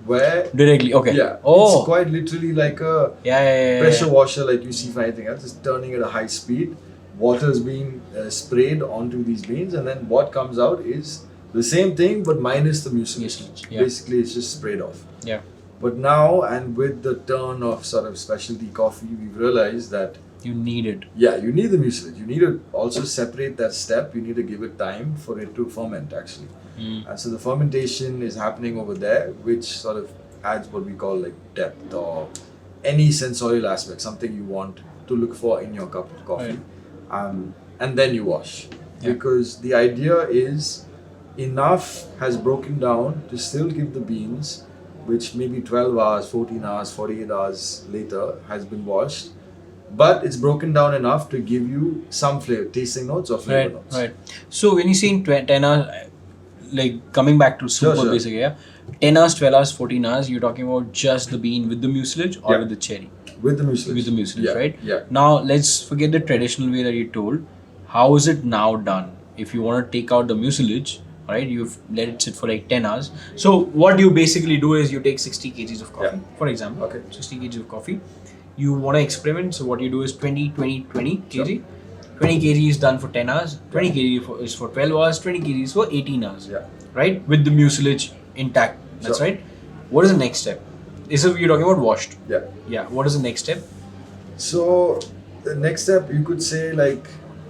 where Directly. Okay. yeah, Oh. it's quite literally like a Yeah. pressure washer like you see for anything else. It's turning at a high speed. Water is being sprayed onto these beans, and then what comes out is the same thing but minus the mucilage. Mucilage, yeah. Basically, it's just sprayed off. Yeah. But now, and with the turn of sort of specialty coffee, we've realized that You need it. yeah, you need the mucilage. You need to also separate that step. You need to give it time for it to ferment actually. And so the fermentation is happening over there, which sort of adds what we call like depth or any sensorial aspect, something you want to look for in your cup of coffee. And then you wash. Yeah. Because the idea is enough has broken down to still give the beans, which maybe 12 hours, 14 hours, 48 hours later has been washed. But it's broken down enough to give you some flavor, tasting notes or flavor notes. Right. So when you're saying 10 hours, like coming back to super Sure. basic, yeah, 10 hours, 12 hours, 14 hours, you're talking about just the bean with the mucilage or Yeah. with the cherry? With the mucilage. With the mucilage, Yeah, right? yeah. Now let's forget the traditional way that you told. How is it now done? If you want to take out the mucilage, right, you've let it sit for like 10 hours. So what you basically do is you take 60 kgs of coffee, for example. Okay. 60 kgs of coffee. You want to experiment, so what you do is 20 kg. Sure. 20 kg is done for 10 hours, 20 kg is for 12 hours, 20 kg is for 18 hours. Yeah. Right? With the mucilage intact. That's Sure. right. What is the next step? Is it you're talking about washed? Yeah. Yeah. What is the next step? So the next step, you could say, like,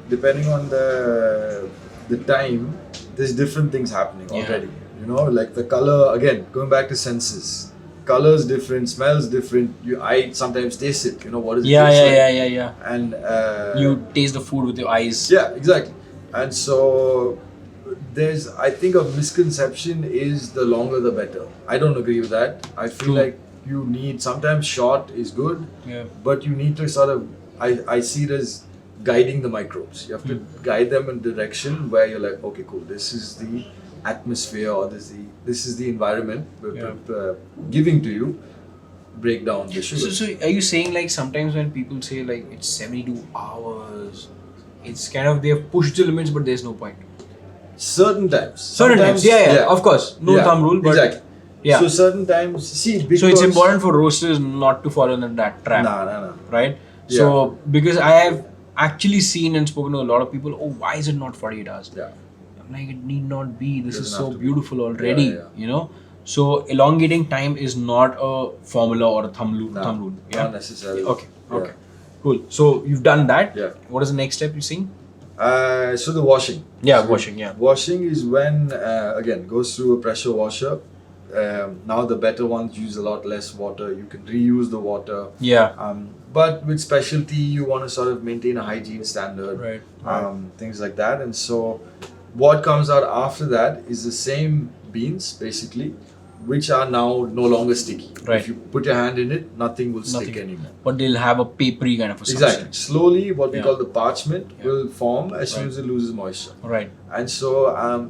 depending on the time, there's different things happening Yeah. already. You know, like the color, again, going back to senses. Color's different, smells different. I sometimes taste it. You know, what is it taste like? Yeah. And You taste the food with your eyes. yeah, exactly. And so there's, I think, a misconception is the longer the better. I don't agree with that. I feel True. like you need, sometimes short is good, Yeah. but you need to sort of, I see it as guiding the microbes. You have to guide them in direction where you're like, okay, cool, this is the atmosphere or this is the environment we're Yeah. giving to you. Break down the sugar. So are you saying like sometimes when people say like it's 72 hours, it's kind of they have pushed the limits, but there's no point. Certain times. Certain times, Sometimes- yeah, of course, no Yeah, thumb rule, but exactly. yeah. So certain times, see, because So it's important for roasters not to fall into that trap, Nah. right? Yeah. So because I have actually seen and spoken to a lot of people, oh, why is it not 48 hours? Yeah. I'm like, it need not be. This is Doesn't so have to be. beautiful already, Yeah. you know. So elongating time is not a formula or a thumb rule. Nah, Thumb rule. Yeah. not necessarily. Okay. Yeah. Okay. Cool. So you've done that. Yeah. What is the next step you're seeing? So the washing. Yeah, So washing. Yeah. Washing is when, again, goes through a pressure washer. Now the better ones use a lot less water. You can reuse the water. Yeah. But with specialty, you want to sort of maintain a hygiene standard. Right. Things like that. And so what comes out after that is the same beans, basically, which are now no longer sticky. Right. If you put your hand in it, nothing will stick Nothing. anymore. But they'll have a papery kind of a Exactly. substance. Slowly, what we Yeah. call the parchment Yeah. will form as soon Right. as it loses moisture. Right. And so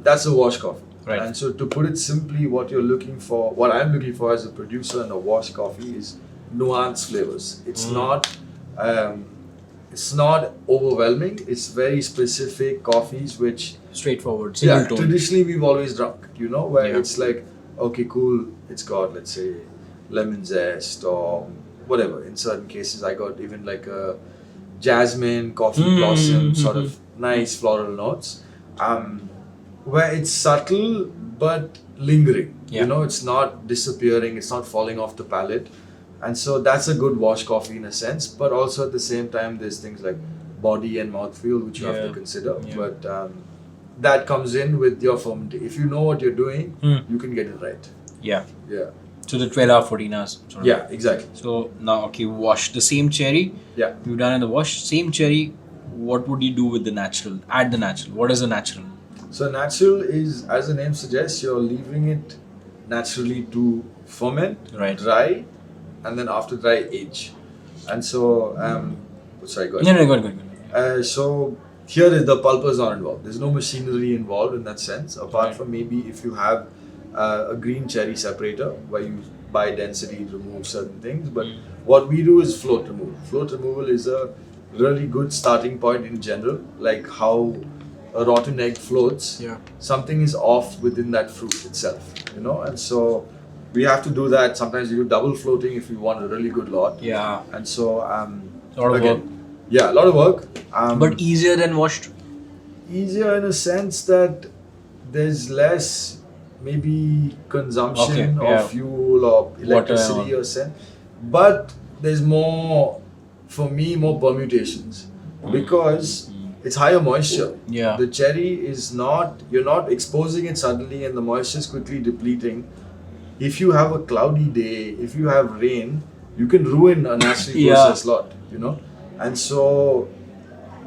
that's a wash coffee. Right. And so to put it simply, what you're looking for, what I'm looking for as a producer in a wash coffee is nuanced flavors. It's not overwhelming. It's very specific coffees which Straightforward. Single yeah, tone. traditionally we've always drunk, you know, where Yeah. it's like, okay, cool, it's got, let's say, lemon zest or whatever. In certain cases, I got even like a jasmine, coffee blossom, sort of nice floral notes, where it's subtle but lingering. Yeah. You know, it's not disappearing, it's not falling off the palate. And so that's a good wash coffee in a sense, but also at the same time, there's things like body and mouthfeel which you have Yeah. to consider. Yeah. But that comes in with your fermentation. If you know what you're doing, you can get it right. Yeah. Yeah. So the 12 hour, 14 hours. Sort of. Yeah, exactly. So now, okay, wash the same cherry. Yeah. You've done in the wash. Same cherry. What would you do with the natural? Add the natural. What is the natural? So natural is, as the name suggests, you're leaving it naturally to ferment, Right. dry, and then after dry, age. And so, sorry, go ahead. No, go ahead. So here the pulpers are involved. There's no machinery involved in that sense, apart Right. from maybe if you have a green cherry separator where you by density remove certain things. But what we do is float removal. Float removal is a really good starting point in general, like how a rotten egg floats, Yeah. something is off within that fruit itself, and so we have to do that. Sometimes you do double floating if you want a really good lot. Yeah. And so, Lot of work. Yeah, a lot of work. But easier than washed. Easier in a sense that there's less maybe consumption Okay, yeah. of fuel or electricity or sense, but there's more, for me, more permutations because it's higher moisture. Yeah. The cherry is not, you're not exposing it suddenly and the moisture is quickly depleting. If you have a cloudy day, if you have rain, you can ruin a naturally Yeah. processed lot, and so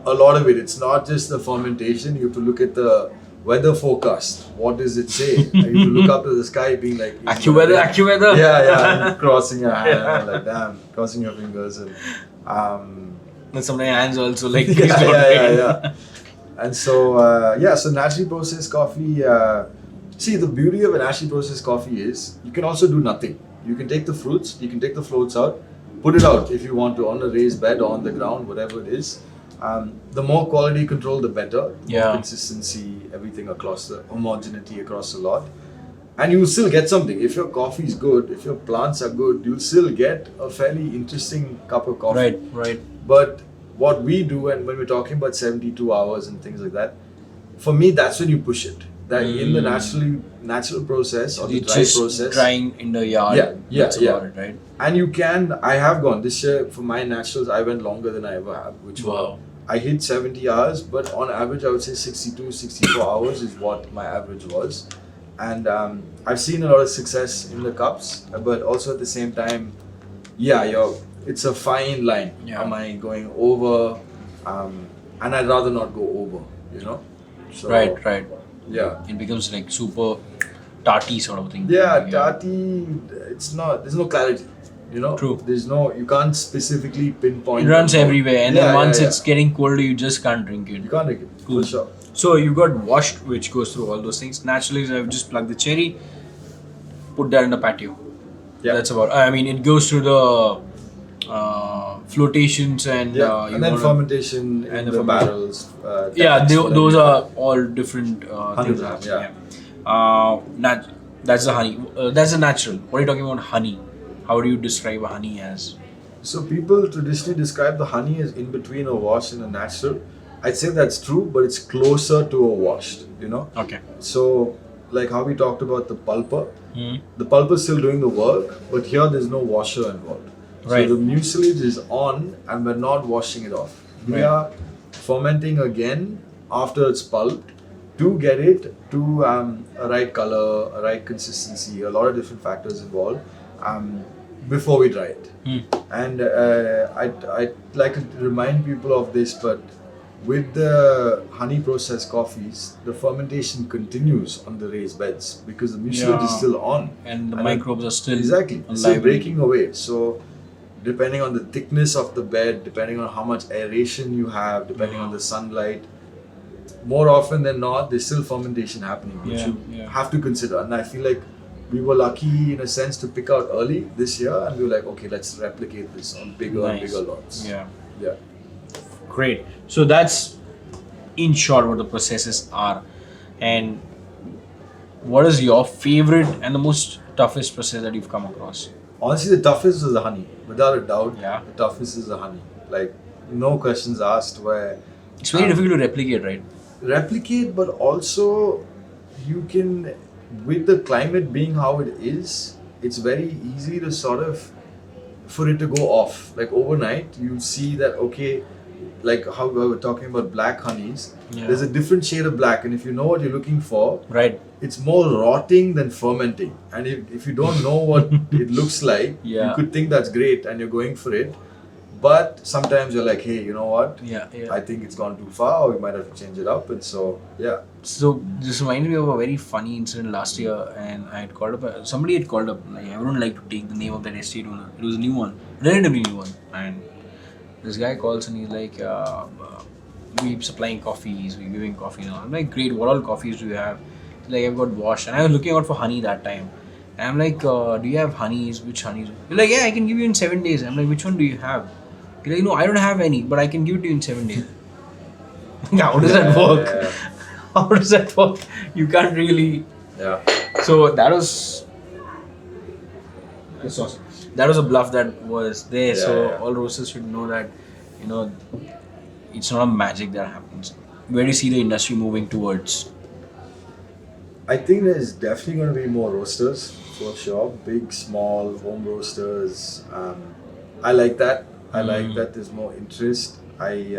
a lot of it, it's not just the fermentation. You have to look at the weather forecast. What does it say? You have to look up to the sky, being like, AccuWeather, AccuWeather. yeah, and crossing your hand, like damn, crossing your fingers, and And sometimes hands also like yeah. And so so naturally processed coffee. See, the beauty of a naturally processed coffee is you can also do nothing. You can take the fruits, you can take the floats out, put it out if you want to on a raised bed or on the ground, whatever it is. The more quality control, the better. Yeah. Consistency, everything across the homogeneity across a lot. And you will still get something. If your coffee is good, if your plants are good, you'll still get a fairly interesting cup of coffee. Right. But what we do, and when we're talking about 72 hours and things like that, for me, that's when you push it. That in the natural process or the It's dry just process. drying in the yard. That's about it, right? And you can, I have gone this year for my naturals, I went longer than I ever have, which Wow. I hit 70 hours, but on average, I would say 62, 64 hours is what my average was. And I've seen a lot of success in the cups, but also at the same time, it's a fine line. Yeah. Am I going over? And I'd rather not go over, So, Right. Yeah. It becomes like super tarty sort of thing. Yeah, tati, it's not, there's no clarity, True. There's no, you can't specifically pinpoint. It runs everywhere, and then once yeah. it's getting colder, you just can't drink it. You can't drink it, Cool. for sure. So you've got washed, which goes through all those things. Naturally, I've just plugged the cherry, put that in the patio. Yeah. That's about. I mean, it goes through the flotations and And then fermentation and in the the fermentation. barrels. Those are all different things. 100%, yeah. That's the honey. That's the natural. What are you talking about? Honey. How do you describe a honey as? So people traditionally describe the honey as in between a wash and a natural. I'd say that's true, but it's closer to a washed, Okay. So like how we talked about the pulper, Hmm. the pulper is still doing the work, but here there's no washer involved. Right. So the mucilage is on and we're not washing it off. We Right. are fermenting again after it's pulped to get it to a right color, a right consistency, a lot of different factors involved before we dry it. And I'd like to remind people of this, but with the honey processed coffees, the fermentation continues on the raised beds because the mucilage is still on. And the And microbes are still Exactly. It's alive. still breaking away. So depending on the thickness of the bed, depending on how much aeration you have, depending on the sunlight, more often than not, there's still fermentation happening, which you have to consider. And I feel like we were lucky in a sense to pick out early this year, and we were like, okay, let's replicate this on bigger and bigger lots. Yeah. Great. So that's in short what the processes are. And what is your favorite and the most toughest process that you've come across? Honestly, the toughest is the honey, without a doubt. Yeah. The toughest is the honey. Like, no questions asked. Where It's very difficult to replicate, right? replicate, but also you can, with the climate being how it is, it's very easy to sort of, for it to go off. Like overnight, you see that, okay, like how we were talking about black honeys, Yeah. there's a different shade of black, and if you know what you're looking for, Right. it's more rotting than fermenting. And if you don't know what it looks like, Yeah. you could think that's great and you're going for it. But sometimes you're like, hey, you know what? Yeah. I think it's gone too far, or we might have to change it up. And so, yeah. So this reminded me of a very funny incident last year, and I had called up. Somebody had called up. Like, I wouldn't like to take the name of that estate owner. It was a new one, relatively new one, and this guy calls and he's like, "We supplying coffees, we giving coffee." And all. I'm like, "Great. What all coffees do you have?" He's like, "I've got wash," and I was looking out for honey that time. And I'm like, "Do you have honeys? Which honeys?" He's like, "Yeah, I can give you in 7 days." I'm like, "Which one do you have?" He's like, "No, I don't have any, but I can give it to you in 7 days." How does that work? how does that work? You can't really. Yeah. So that was. That's awesome. That was a bluff that was there. Yeah, So yeah. all roasters should know that, you know, it's not a magic that happens. Where do you see the industry moving towards? I think there's definitely going to be more roasters for sure. Big, small, home roasters. I like that. I like that there's more interest. I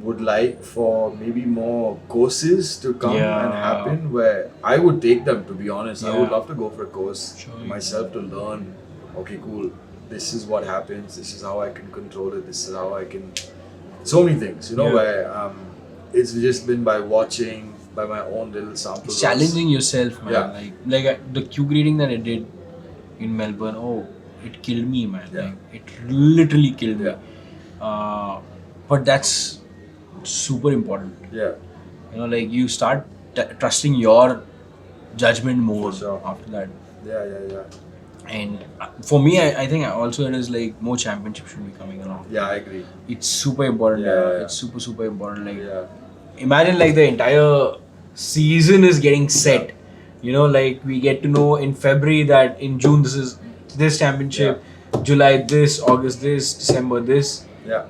would like for maybe more courses to come and Yeah. happen where I would take them, to be honest. I would Yeah. love to go for a course Sure. myself to learn, okay, cool, this is what happens, this is how I can control it, this is how I can. So many things, Yeah. where it's just been by watching, by my own little samples. It's challenging yourself, man. Yeah. The Q grading that I did in Melbourne. Oh, it killed me, man. Yeah. Like it literally killed me. Yeah. But that's super important. Yeah. Like you start trusting your judgment more For sure. after that. Yeah. And for me, I think also it is like more championships should be coming along. Yeah, I agree. It's super important. Yeah. It's super important. Like Yeah. imagine like the entire season is getting set. Like we get to know in February that in June this is this championship, July this, August this, December this. Yeah.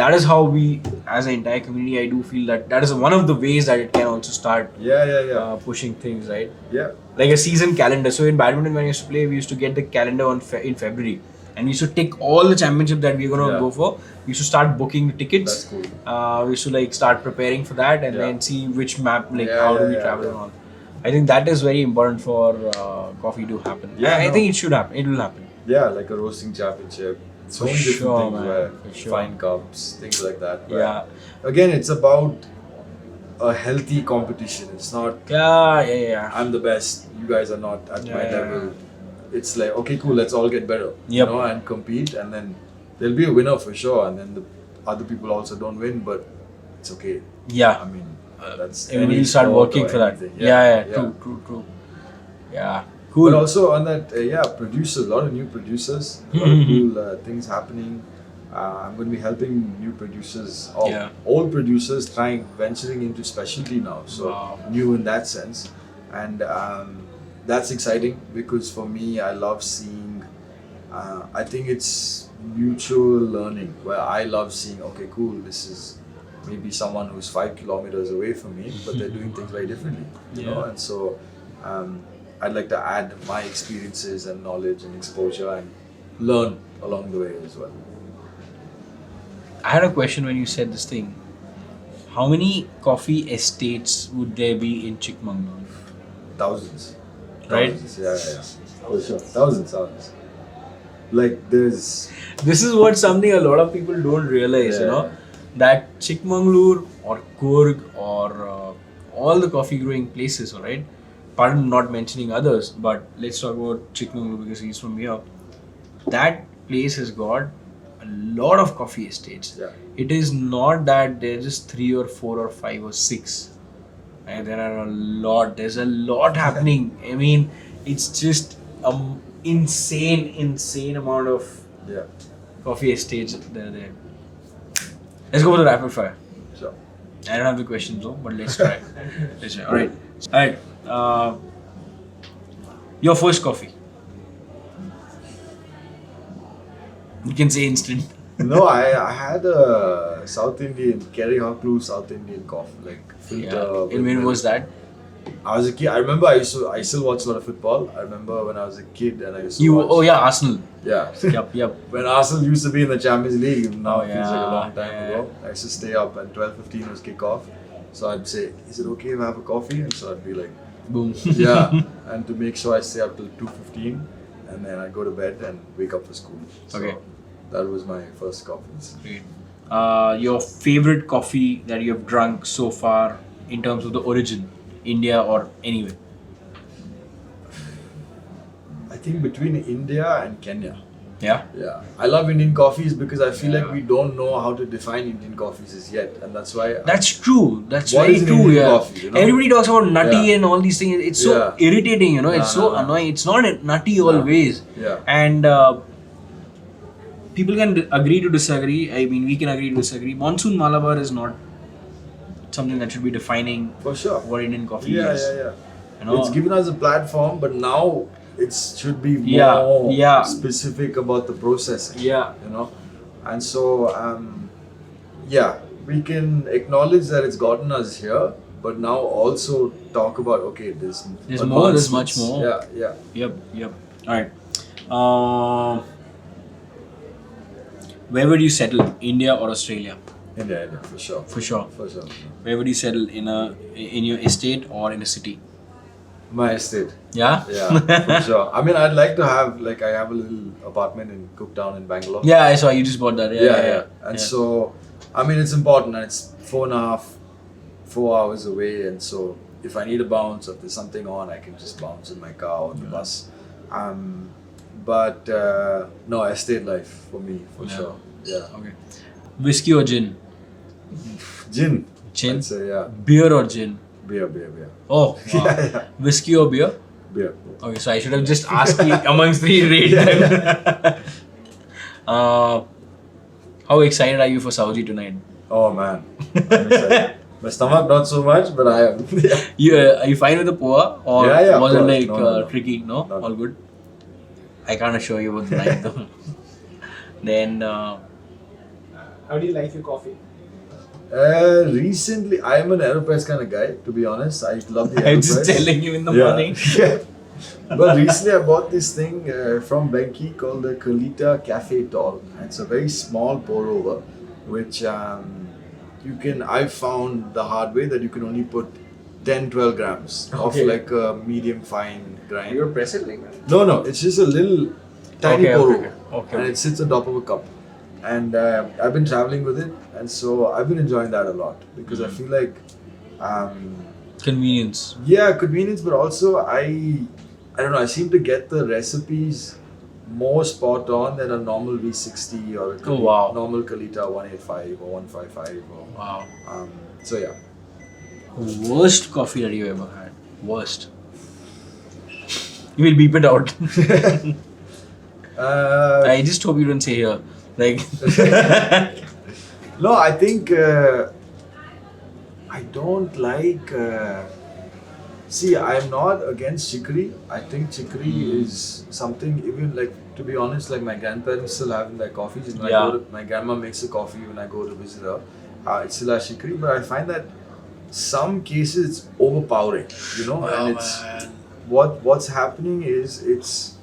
That is how we, as an entire community, I do feel that is one of the ways that it can also start Yeah. pushing things, right? Yeah. Like a season calendar. So in badminton, when we used to play, we used to get the calendar in February, and we used to tick all the championship that we're gonna Yeah. go for. We used to start booking the tickets. That's cool. We used to like start preparing for that, and Yeah. then see which map, like Yeah, how do yeah, we yeah, travel yeah. and all. I think that is very important for coffee to happen. Yeah, I no. think it should happen. It will happen. Yeah, like a roasting championship. So For many different sure, things man. where For sure. fine cups, things like that. where- Yeah. Again, it's about a healthy competition. It's not Yeah. I'm the best, you guys are not at my Yeah. level. It's like, okay, cool, let's all get better. Yep. And compete, and then there'll be a winner for sure, and then the other people also don't win, but it's okay. Yeah. I mean, that's And any we'll start sport working or for that. anything. Yeah. True. Yeah. Cool. But also on that, producers, a lot of new producers, a lot of cool things happening. I'm going to be helping new producers, or Yeah. old producers venturing into specialty now. So Wow. new in that sense. And that's exciting because for me, I love seeing, I think it's mutual learning where I love seeing, okay, cool, this is maybe someone who's 5 kilometers away from me, but they're doing things very differently, you know? And so I'd like to add my experiences and knowledge and exposure and learn along the way as well. I had a question when you said this thing. How many coffee estates would there be in Chikmagalur? Thousands. Right? Thousands, yeah. For sure. Thousands. Like there's... This is what something a lot of people don't realize, Yeah. that Chikmagalur or Coorg or all the coffee growing places, alright? Pardon not mentioning others, but let's talk about Chikmagalur because he's from here. That place has got a lot of coffee estates. Yeah. It is not that there's just 3 or 4 or 5 or 6. And there are a lot. There's a lot happening. I mean, it's just an insane amount of Yeah. coffee estates there. Let's go for the rapid fire. Sure. I don't have the questions though, but let's try. Alright. Your first coffee. You can say instant. No, I had a South Indian, Kerehaklu South Indian coffee, like filter. with And when milk. was that? I was a kid. I remember I still watch a lot of football. I remember when I was a kid and I used to watch. Oh yeah, Arsenal. Yeah. Yep. When Arsenal used to be in the Champions League, now Oh, it feels like a long time yeah. ago. I used to stay up and 12:15 was kick-off. So I'd say, is it okay if I have a coffee? And so I'd be like, Boom. yeah. And to make sure I stay up till 2:15 and then I go to bed and wake up for school. So Okay. that was my first coffee. Great. Your favorite coffee that you have drunk so far in terms of the origin, India or anywhere? I think between India and Kenya. Yeah. Yeah, I love Indian coffees because I feel like Yeah. we don't know how to define Indian coffees as yet, and that's why. That's true. That's What very is an true. Indian Yeah. coffee, you know? Everybody talks about nutty Yeah. and all these things. It's so Yeah. irritating, It's so No. annoying. It's not nutty No. always. Yeah. And people can agree to disagree. I mean, we can agree to disagree. Monsoon Malabar is not something that should be defining For sure. what Indian coffee Yeah, is. yeah, yeah. You know? It's given us a platform, but now it should be Yeah, more yeah. specific about the processing. Yeah. You know, and so yeah, we can acknowledge that it's gotten us here, but now also talk about There's advancements. more, there's much more. Yeah, yeah. Yep. Alright. Where would you settle? India or Australia? India, for sure. For sure. For sure. Where would you settle? In your estate or in a city? My estate. Yeah? Yeah, for sure. I mean, I'd like to have, like, I have a little apartment in Cooktown in Bangalore. Yeah, I saw you just bought that. Yeah. And so, I mean, it's important, and it's 4 hours away, and so if I need a bounce or if there's something on, I can just bounce in my car or the bus. But no, estate life for me, for sure. Yeah. Okay. Whiskey or gin? Gin. Gin? I'd say, yeah. Beer or gin? Beer. Oh, wow. Yeah. Whiskey or beer? Beer. Okay, so I should have just asked you amongst the rate them. How excited are you for Saudi tonight? Oh man, I'm excited. My stomach not so much, but I am. Are you fine with the poa? Or Yeah, was of it course. like No. tricky? No? No. All good? I can't assure you about the night though. Then, How do you like your coffee? Recently, I am an AeroPress kind of guy, to be honest. I love the AeroPress. I'm just telling you in the morning. Yeah. But recently I bought this thing from Benki called the Kalita Cafe Tall. It's a very small pour over, which I found the hard way that you can only put 10-12 grams of Okay. like a medium fine grind. You press it like that? No, it's just a little tiny Okay, pour okay, over. okay. And it sits on top of a cup. And I've been traveling with it, and so I've been enjoying that a lot because I feel like convenience. yeah, convenience, but also I don't know, I seem to get the recipes more spot on than a normal V60 or a Oh, wow. normal Kalita 185 or 155 or Wow. so yeah. Worst coffee that you ever had? Worst. You will beep it out. I just hope you don't say here. Like, No, I think I don't like. See, I'm not against chicory. I think chicory is something, even like, to be honest, like my grandparents still have in their coffees. And when Yeah. my grandma makes a coffee when I go to visit her. It still has chicory, but I find that some cases it's overpowering, you know, and it's what's happening is it's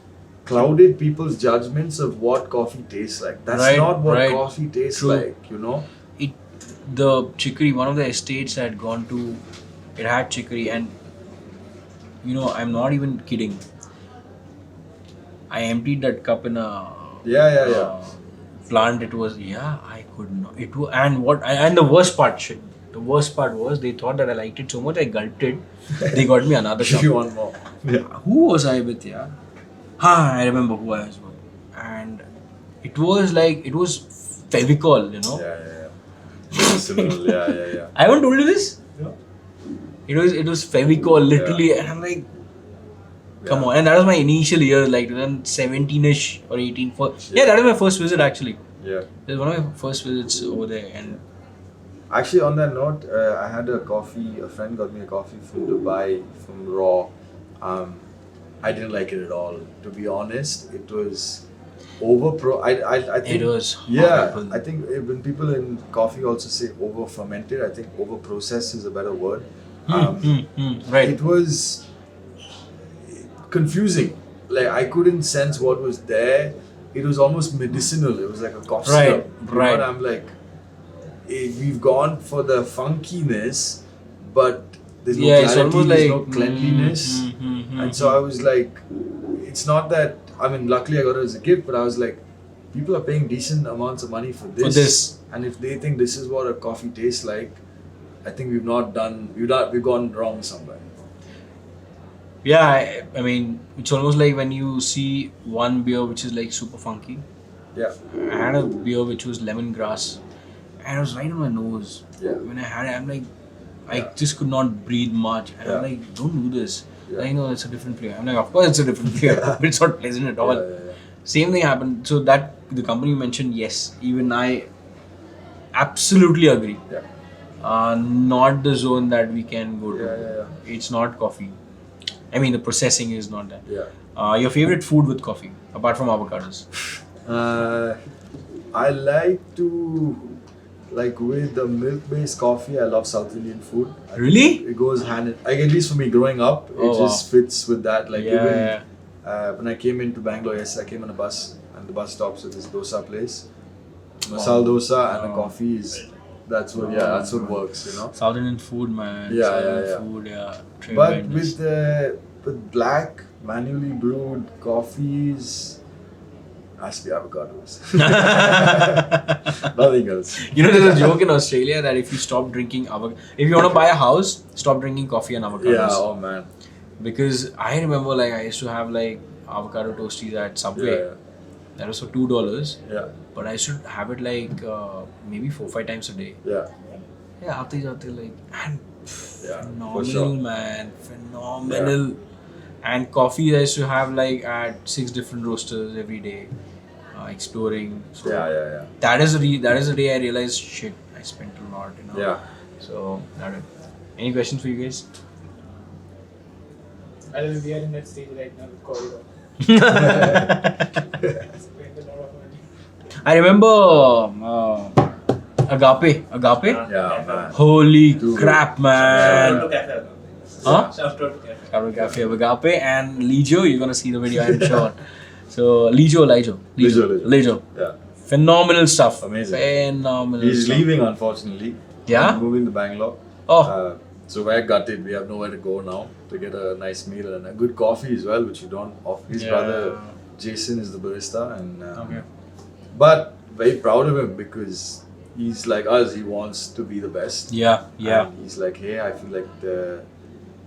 clouded people's judgments of what coffee tastes like. That's Right, not what right. coffee tastes True. like, you know. the chicory, one of the estates I had gone to, it had chicory, and I'm not even kidding. I emptied that cup in a Yeah. plant. It was I could not. It was, and the worst part was they thought that I liked it so much I gulped it. They got me another If cup. you want more. Yeah. Who was I with? Yeah, I remember who I was with, and it was Fevicol. Yeah. Medicinal, yeah. I haven't told you this. Yeah. It was Fevicol literally, and I'm like, come on. And that was my initial year, like 2017ish or 18. Yeah, that was my first visit actually. Yeah. It was one of my first visits over there, and Actually, on that note, I had a friend got me a coffee from Dubai, from Raw. I didn't like it at all. To be honest, it was I think it was yeah, horrible. I think when people in coffee also say over fermented, I think over processed is a better word. Right. It was confusing. Like I couldn't sense what was there. It was almost medicinal. It was like a cough Right, syrup. You know, right. and I'm like, we've gone for the funkiness, but there's no Yeah, it's clarity, almost there's no like, cleanliness. And so I was like, it's not that, I mean, luckily I got it as a gift, but I was like, people are paying decent amounts of money for this. And if they think this is what a coffee tastes like, I think we've gone wrong somewhere. Yeah, I mean, it's almost like when you see one beer which is like super funky. Yeah. I had a beer which was lemongrass, and it was right on my nose. Yeah. When I had it, I'm like, I just could not breathe much. And I'm Yeah. like, don't do this. Yeah. I know it's a different flavor. I'm like, of course it's a different flavor, but it's not pleasant at all. Yeah. Same thing happened. So that the company you mentioned, yes, even I absolutely agree. Yeah. not the zone that we can go to. Yeah. It's not coffee. I mean, the processing is not that. Yeah. Your favorite food with coffee, apart from avocados? I like to, like with the milk-based coffee, I love South Indian food. I Really? think it goes hand in, like at least for me growing up, it Oh, just fits with that. Like Yeah, even yeah. when I came into Bangalore, yes, I came on a bus and the bus stops at this dosa place. Masala dosa and a Oh. coffee is, that's what works, you know. South Indian food, man. Yeah, South yeah, Indian yeah. food, yeah. But Tremendous. with black, manually brewed coffees, has to be avocados. Nothing else. You know, there's a joke in Australia that if you stop drinking if you want to buy a house, stop drinking coffee and avocados. Yeah, oh man. Because I remember, like, I used to have like avocado toasties at Subway. Yeah, That was for $2. yeah, But I should have it like maybe 4-5 times a day. yeah. Yeah, aate jaate like, and Yeah, for phenomenal, sure. man, phenomenal. And coffee I used to have like at 6 different roasters every day, exploring. So Yeah. that is the day I realized, shit, I spent a lot, you know. Yeah. So that. Any questions for you guys? I don't know, we are in that stage right now with corridor. Spend a lot of money. I remember Agape. Yeah, man. Holy Dude. crap, Shout man. out to Cafe. Huh? Shout out to Cafe. Agape, Agape, and Lijo. You're gonna see the video, I'm sure. So Lijo. Yeah. Phenomenal stuff. Amazing. Phenomenal. He's stuff. leaving, unfortunately. Yeah? He's moving to Bangalore. Oh. So we're gutted. We have nowhere to go now to get a nice meal and a good coffee as well, which you don't offer. His Yeah. brother Jason is the barista, and Okay. but very proud of him because he's like us. He wants to be the best. Yeah. And he's like, hey, I feel like the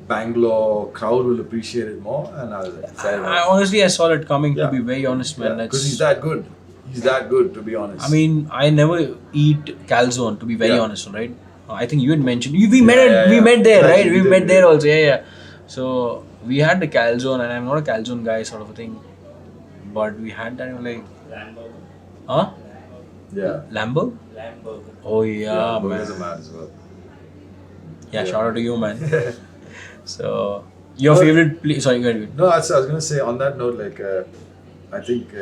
Bangalore crowd will appreciate it more, and I was like, fair enough. Honestly, I saw it coming. Yeah. To be very honest, man. Because he's that good. He's that good, to be honest. I mean, I never eat calzone. To be very Yeah. honest, right? I think you had mentioned we met yeah. met there, Exactly, right? we We did, met we there did. also. Yeah. So we had the calzone, and I'm not a calzone guy, sort of a thing. But we had that, like, Lambo. huh? yeah. Lambo? Lambo. Oh yeah, burgers man. are mad as well. Yeah, Yeah. shout out to you, man. So your favorite place? Sorry, go ahead. No, I was gonna say on that note, like I think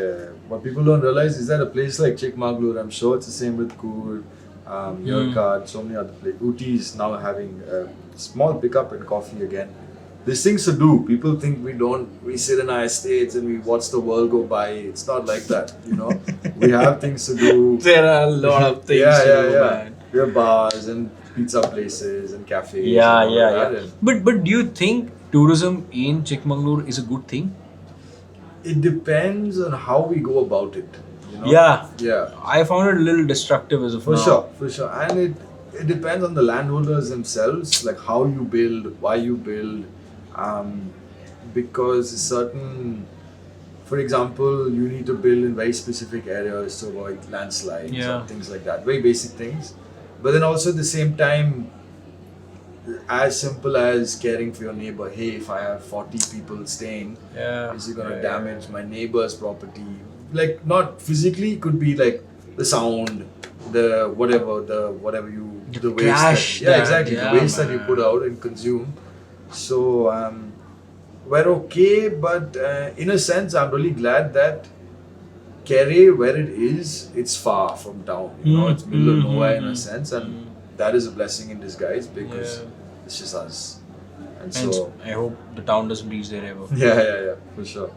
what people don't realize is that a place like Chikmagalur, I'm sure it's the same with Coorg, Yercaud, so many other places. Ooty is now having a small pickup in coffee again. There's things to do. People think we sit in our estates and we watch the world go by. It's not like that, you know. We have things to do. There are a lot of things to do, man. We have bars and pizza places and cafes. Yeah. and all that, and But do you think tourism in Chikmagalur is a good thing? it depends on how we go about it. You know? Yeah. Yeah. I found it a little destructive as of For now. sure. And it depends on the landowners themselves, like how you build, why you build. Because certain, for example, you need to build in very specific areas to avoid landslides Yeah. and things like that. Very basic things. But then also at the same time, as simple as caring for your neighbor. Hey, if I have 40 people staying, Yeah. is it gonna damage my neighbor's property? Like not physically, it could be like the sound, the whatever you the waste trash that, yeah, that- exactly yeah, the waste that you man. put out and consume. So we're okay, but in a sense, I'm really glad that Kereh, where it is, it's far from town. You know, it's middle of nowhere in a sense, and that is a blessing in disguise because it's just us. And so, I hope the town doesn't reach there ever. yeah, for sure.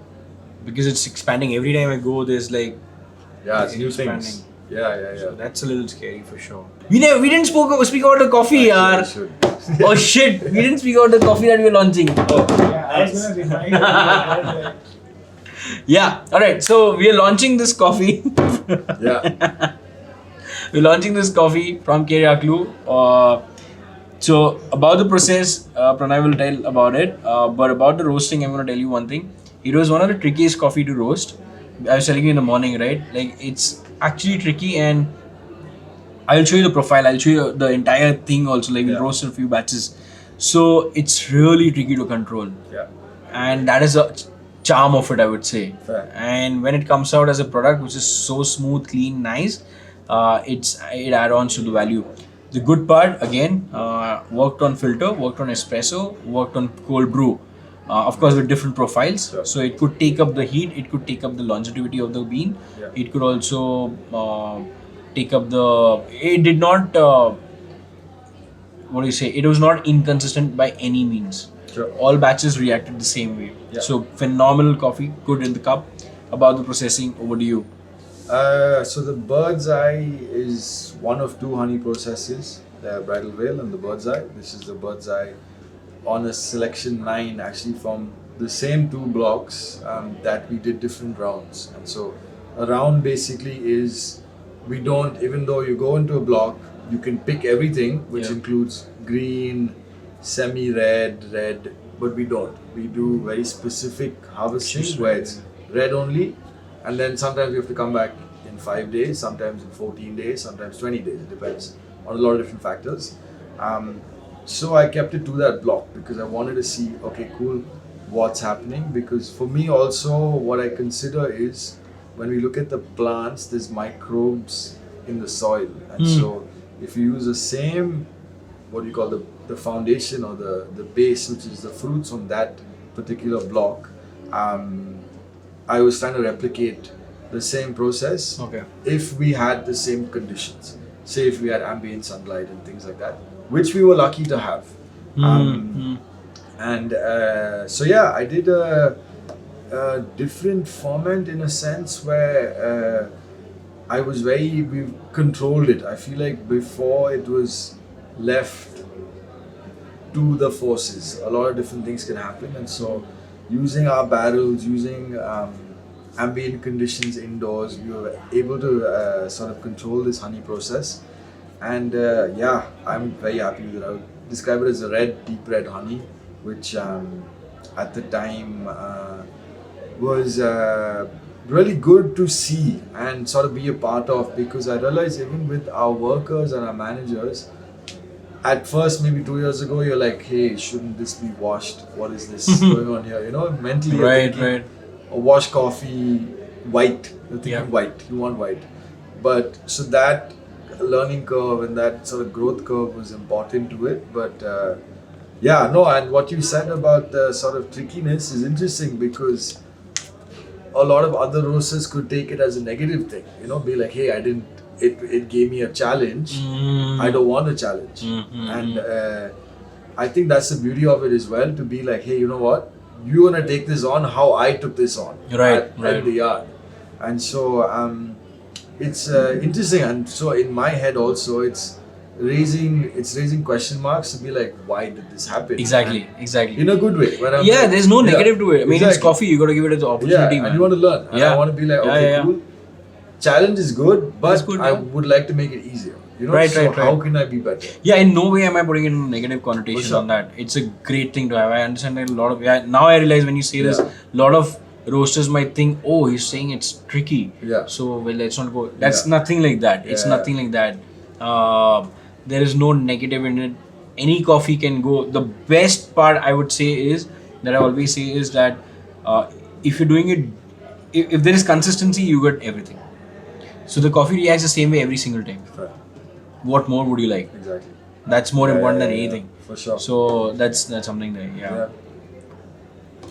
Because it's expanding. Every time I go, there's like, Yeah, it's new expanding. things. Yeah. So that's a little scary for sure. We didn't speak about the coffee, yaar. Should. Oh shit, we didn't speak about the coffee that we're launching. Yeah, I was gonna remind you that, Yeah, alright, so we are launching this coffee. Yeah. We're launching this coffee from Kerehaklu. So about the process, Pranay will tell about it. But about the roasting, I'm going to tell you one thing. It was one of the trickiest coffee to roast. I was telling you in the morning, right? Like it's actually tricky, and I'll show you the profile. I'll show you the entire thing also. Like we roasted a few batches. So it's really tricky to control. Yeah. And that is a charm of it, I would say. Fair. And when it comes out as a product which is so smooth, clean, nice, it adds on to the value. The good part again, worked on filter, worked on espresso, worked on cold brew. Of course, with different profiles. Sure. So it could take up the heat, it could take up the longevity of the bean. Yeah. It could also take up the. It did not. What do you say? It was not inconsistent by any means. Sure. All batches reacted the same way. Yeah. So phenomenal coffee, good in the cup. About the processing, over to you. So the bird's eye is one of two honey processes, the bridal veil and the bird's eye. This is the bird's eye on a selection 9, actually from the same 2 blocks that we did different rounds. And so a round basically is, we don't, even though you go into a block, you can pick everything, which Yeah. includes green, semi-red, red, but we don't. We do very specific harvesting Just where red. it's red only, and then sometimes we have to come back in 5 days, sometimes in 14 days, sometimes 20 days. It depends on a lot of different factors. So I kept it to that block because I wanted to see, okay, cool, what's happening. Because for me also, what I consider is when we look at the plants, there's microbes in the soil, and so if you use the same, what do you call the foundation or the base, which is the fruits on that particular block, I was trying to replicate the same process Okay. if we had the same conditions. Say if we had ambient sunlight and things like that, which we were lucky to have. And so yeah, I did a different format in a sense where we controlled it. I feel like before it was left to the forces. A lot of different things can happen, and so using our barrels, using ambient conditions indoors, we were able to sort of control this honey process. And yeah, I'm very happy with it. I would describe it as a red, deep red honey, which at the time was really good to see and sort of be a part of, because I realized even with our workers and our managers, at first maybe 2 years ago, you're like, hey, shouldn't this be washed? What is this going on here? You know, mentally you're Right, thinking, right. a washed coffee, white. You're thinking Yeah. white. You want white. But so that learning curve and that sort of growth curve was important to it. But yeah, no, and what you said about the sort of trickiness is interesting, because a lot of other roasters could take it as a negative thing. You know, be like, hey, it gave me a challenge. I don't want a challenge. And I think that's the beauty of it as well, to be like, hey, you know what? You're gonna take this on how I took this on Right, at the yard. And so it's interesting. And so in my head also, it's raising question marks to be like, why did this happen? Exactly, And exactly. in a good way. When I'm Yeah, like, there's no yeah, negative to it. I mean, it's exactly. coffee. You got to give it the Yeah, opportunity, and man. you want to learn. And Yeah. I want to be like, Yeah, okay, yeah. cool. Challenge is good, but It's good, I yeah. would like to make it easier. You know, Right, so right, how right. can I be better? Yeah, in no way am I putting in a negative connotation For sure. on that. It's a great thing to have. I understand that a lot of. Yeah, now I realize when you say this, Yeah. a lot of roasters might think, oh, he's saying it's tricky. Yeah. So, well, let's not go. That's Yeah. nothing like that. It's Yeah. nothing like that. There is no negative in it. Any coffee can go. The best part I would say is, that I always say is that if you're doing it, if there is consistency, you get everything. So the coffee reacts the same way every single time. Right. What more would you like? Exactly. That's more Yeah, important yeah, than yeah, anything. For sure. So that's something there. Yeah. Yeah.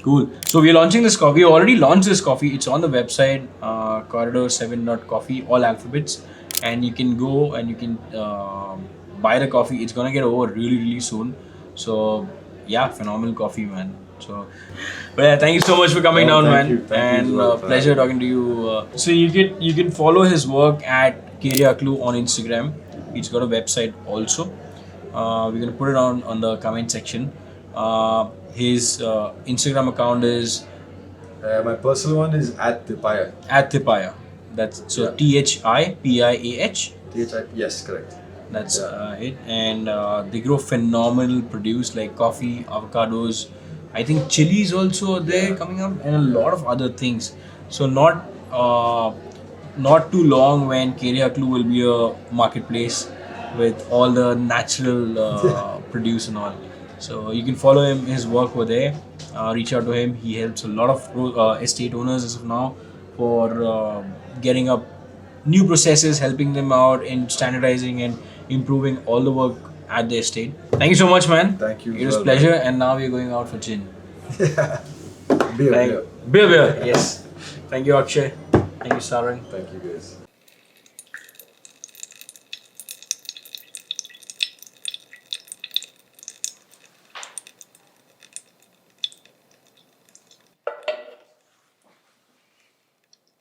Cool. So we're launching this coffee. We already launched this coffee. It's on the website, corridor7.coffee, all alphabets, and you can go and you can buy the coffee. It's gonna get over really soon. So yeah, phenomenal coffee, man. So, but yeah, thank you so much for coming Oh, down, thank man. you. Thank you And as well for pleasure having talking to you. So you can follow his work at Kerehaklu on Instagram. He's got a website also. We're gonna put it on the comment section. His Instagram account is My personal one is at Thipaiah. @Thipaiah. That's so Yeah. THIPIAH. Yes, correct. That's Yeah. it. And they grow phenomenal produce like coffee, avocados. I think chilies also are there coming up, and a lot of other things. So not too long when Kerehaklu will be a marketplace with all the natural produce and all. So you can follow him, his work over there. Reach out to him. He helps a lot of estate owners as of now for getting up new processes, helping them out in standardizing and improving all the work at the estate. Thank you so much, man. Thank you It as was well, pleasure, and now we're going out for gin. Beer. Beer, yes. Thank you, Akshay. Thank you, Sarang. Thank you guys.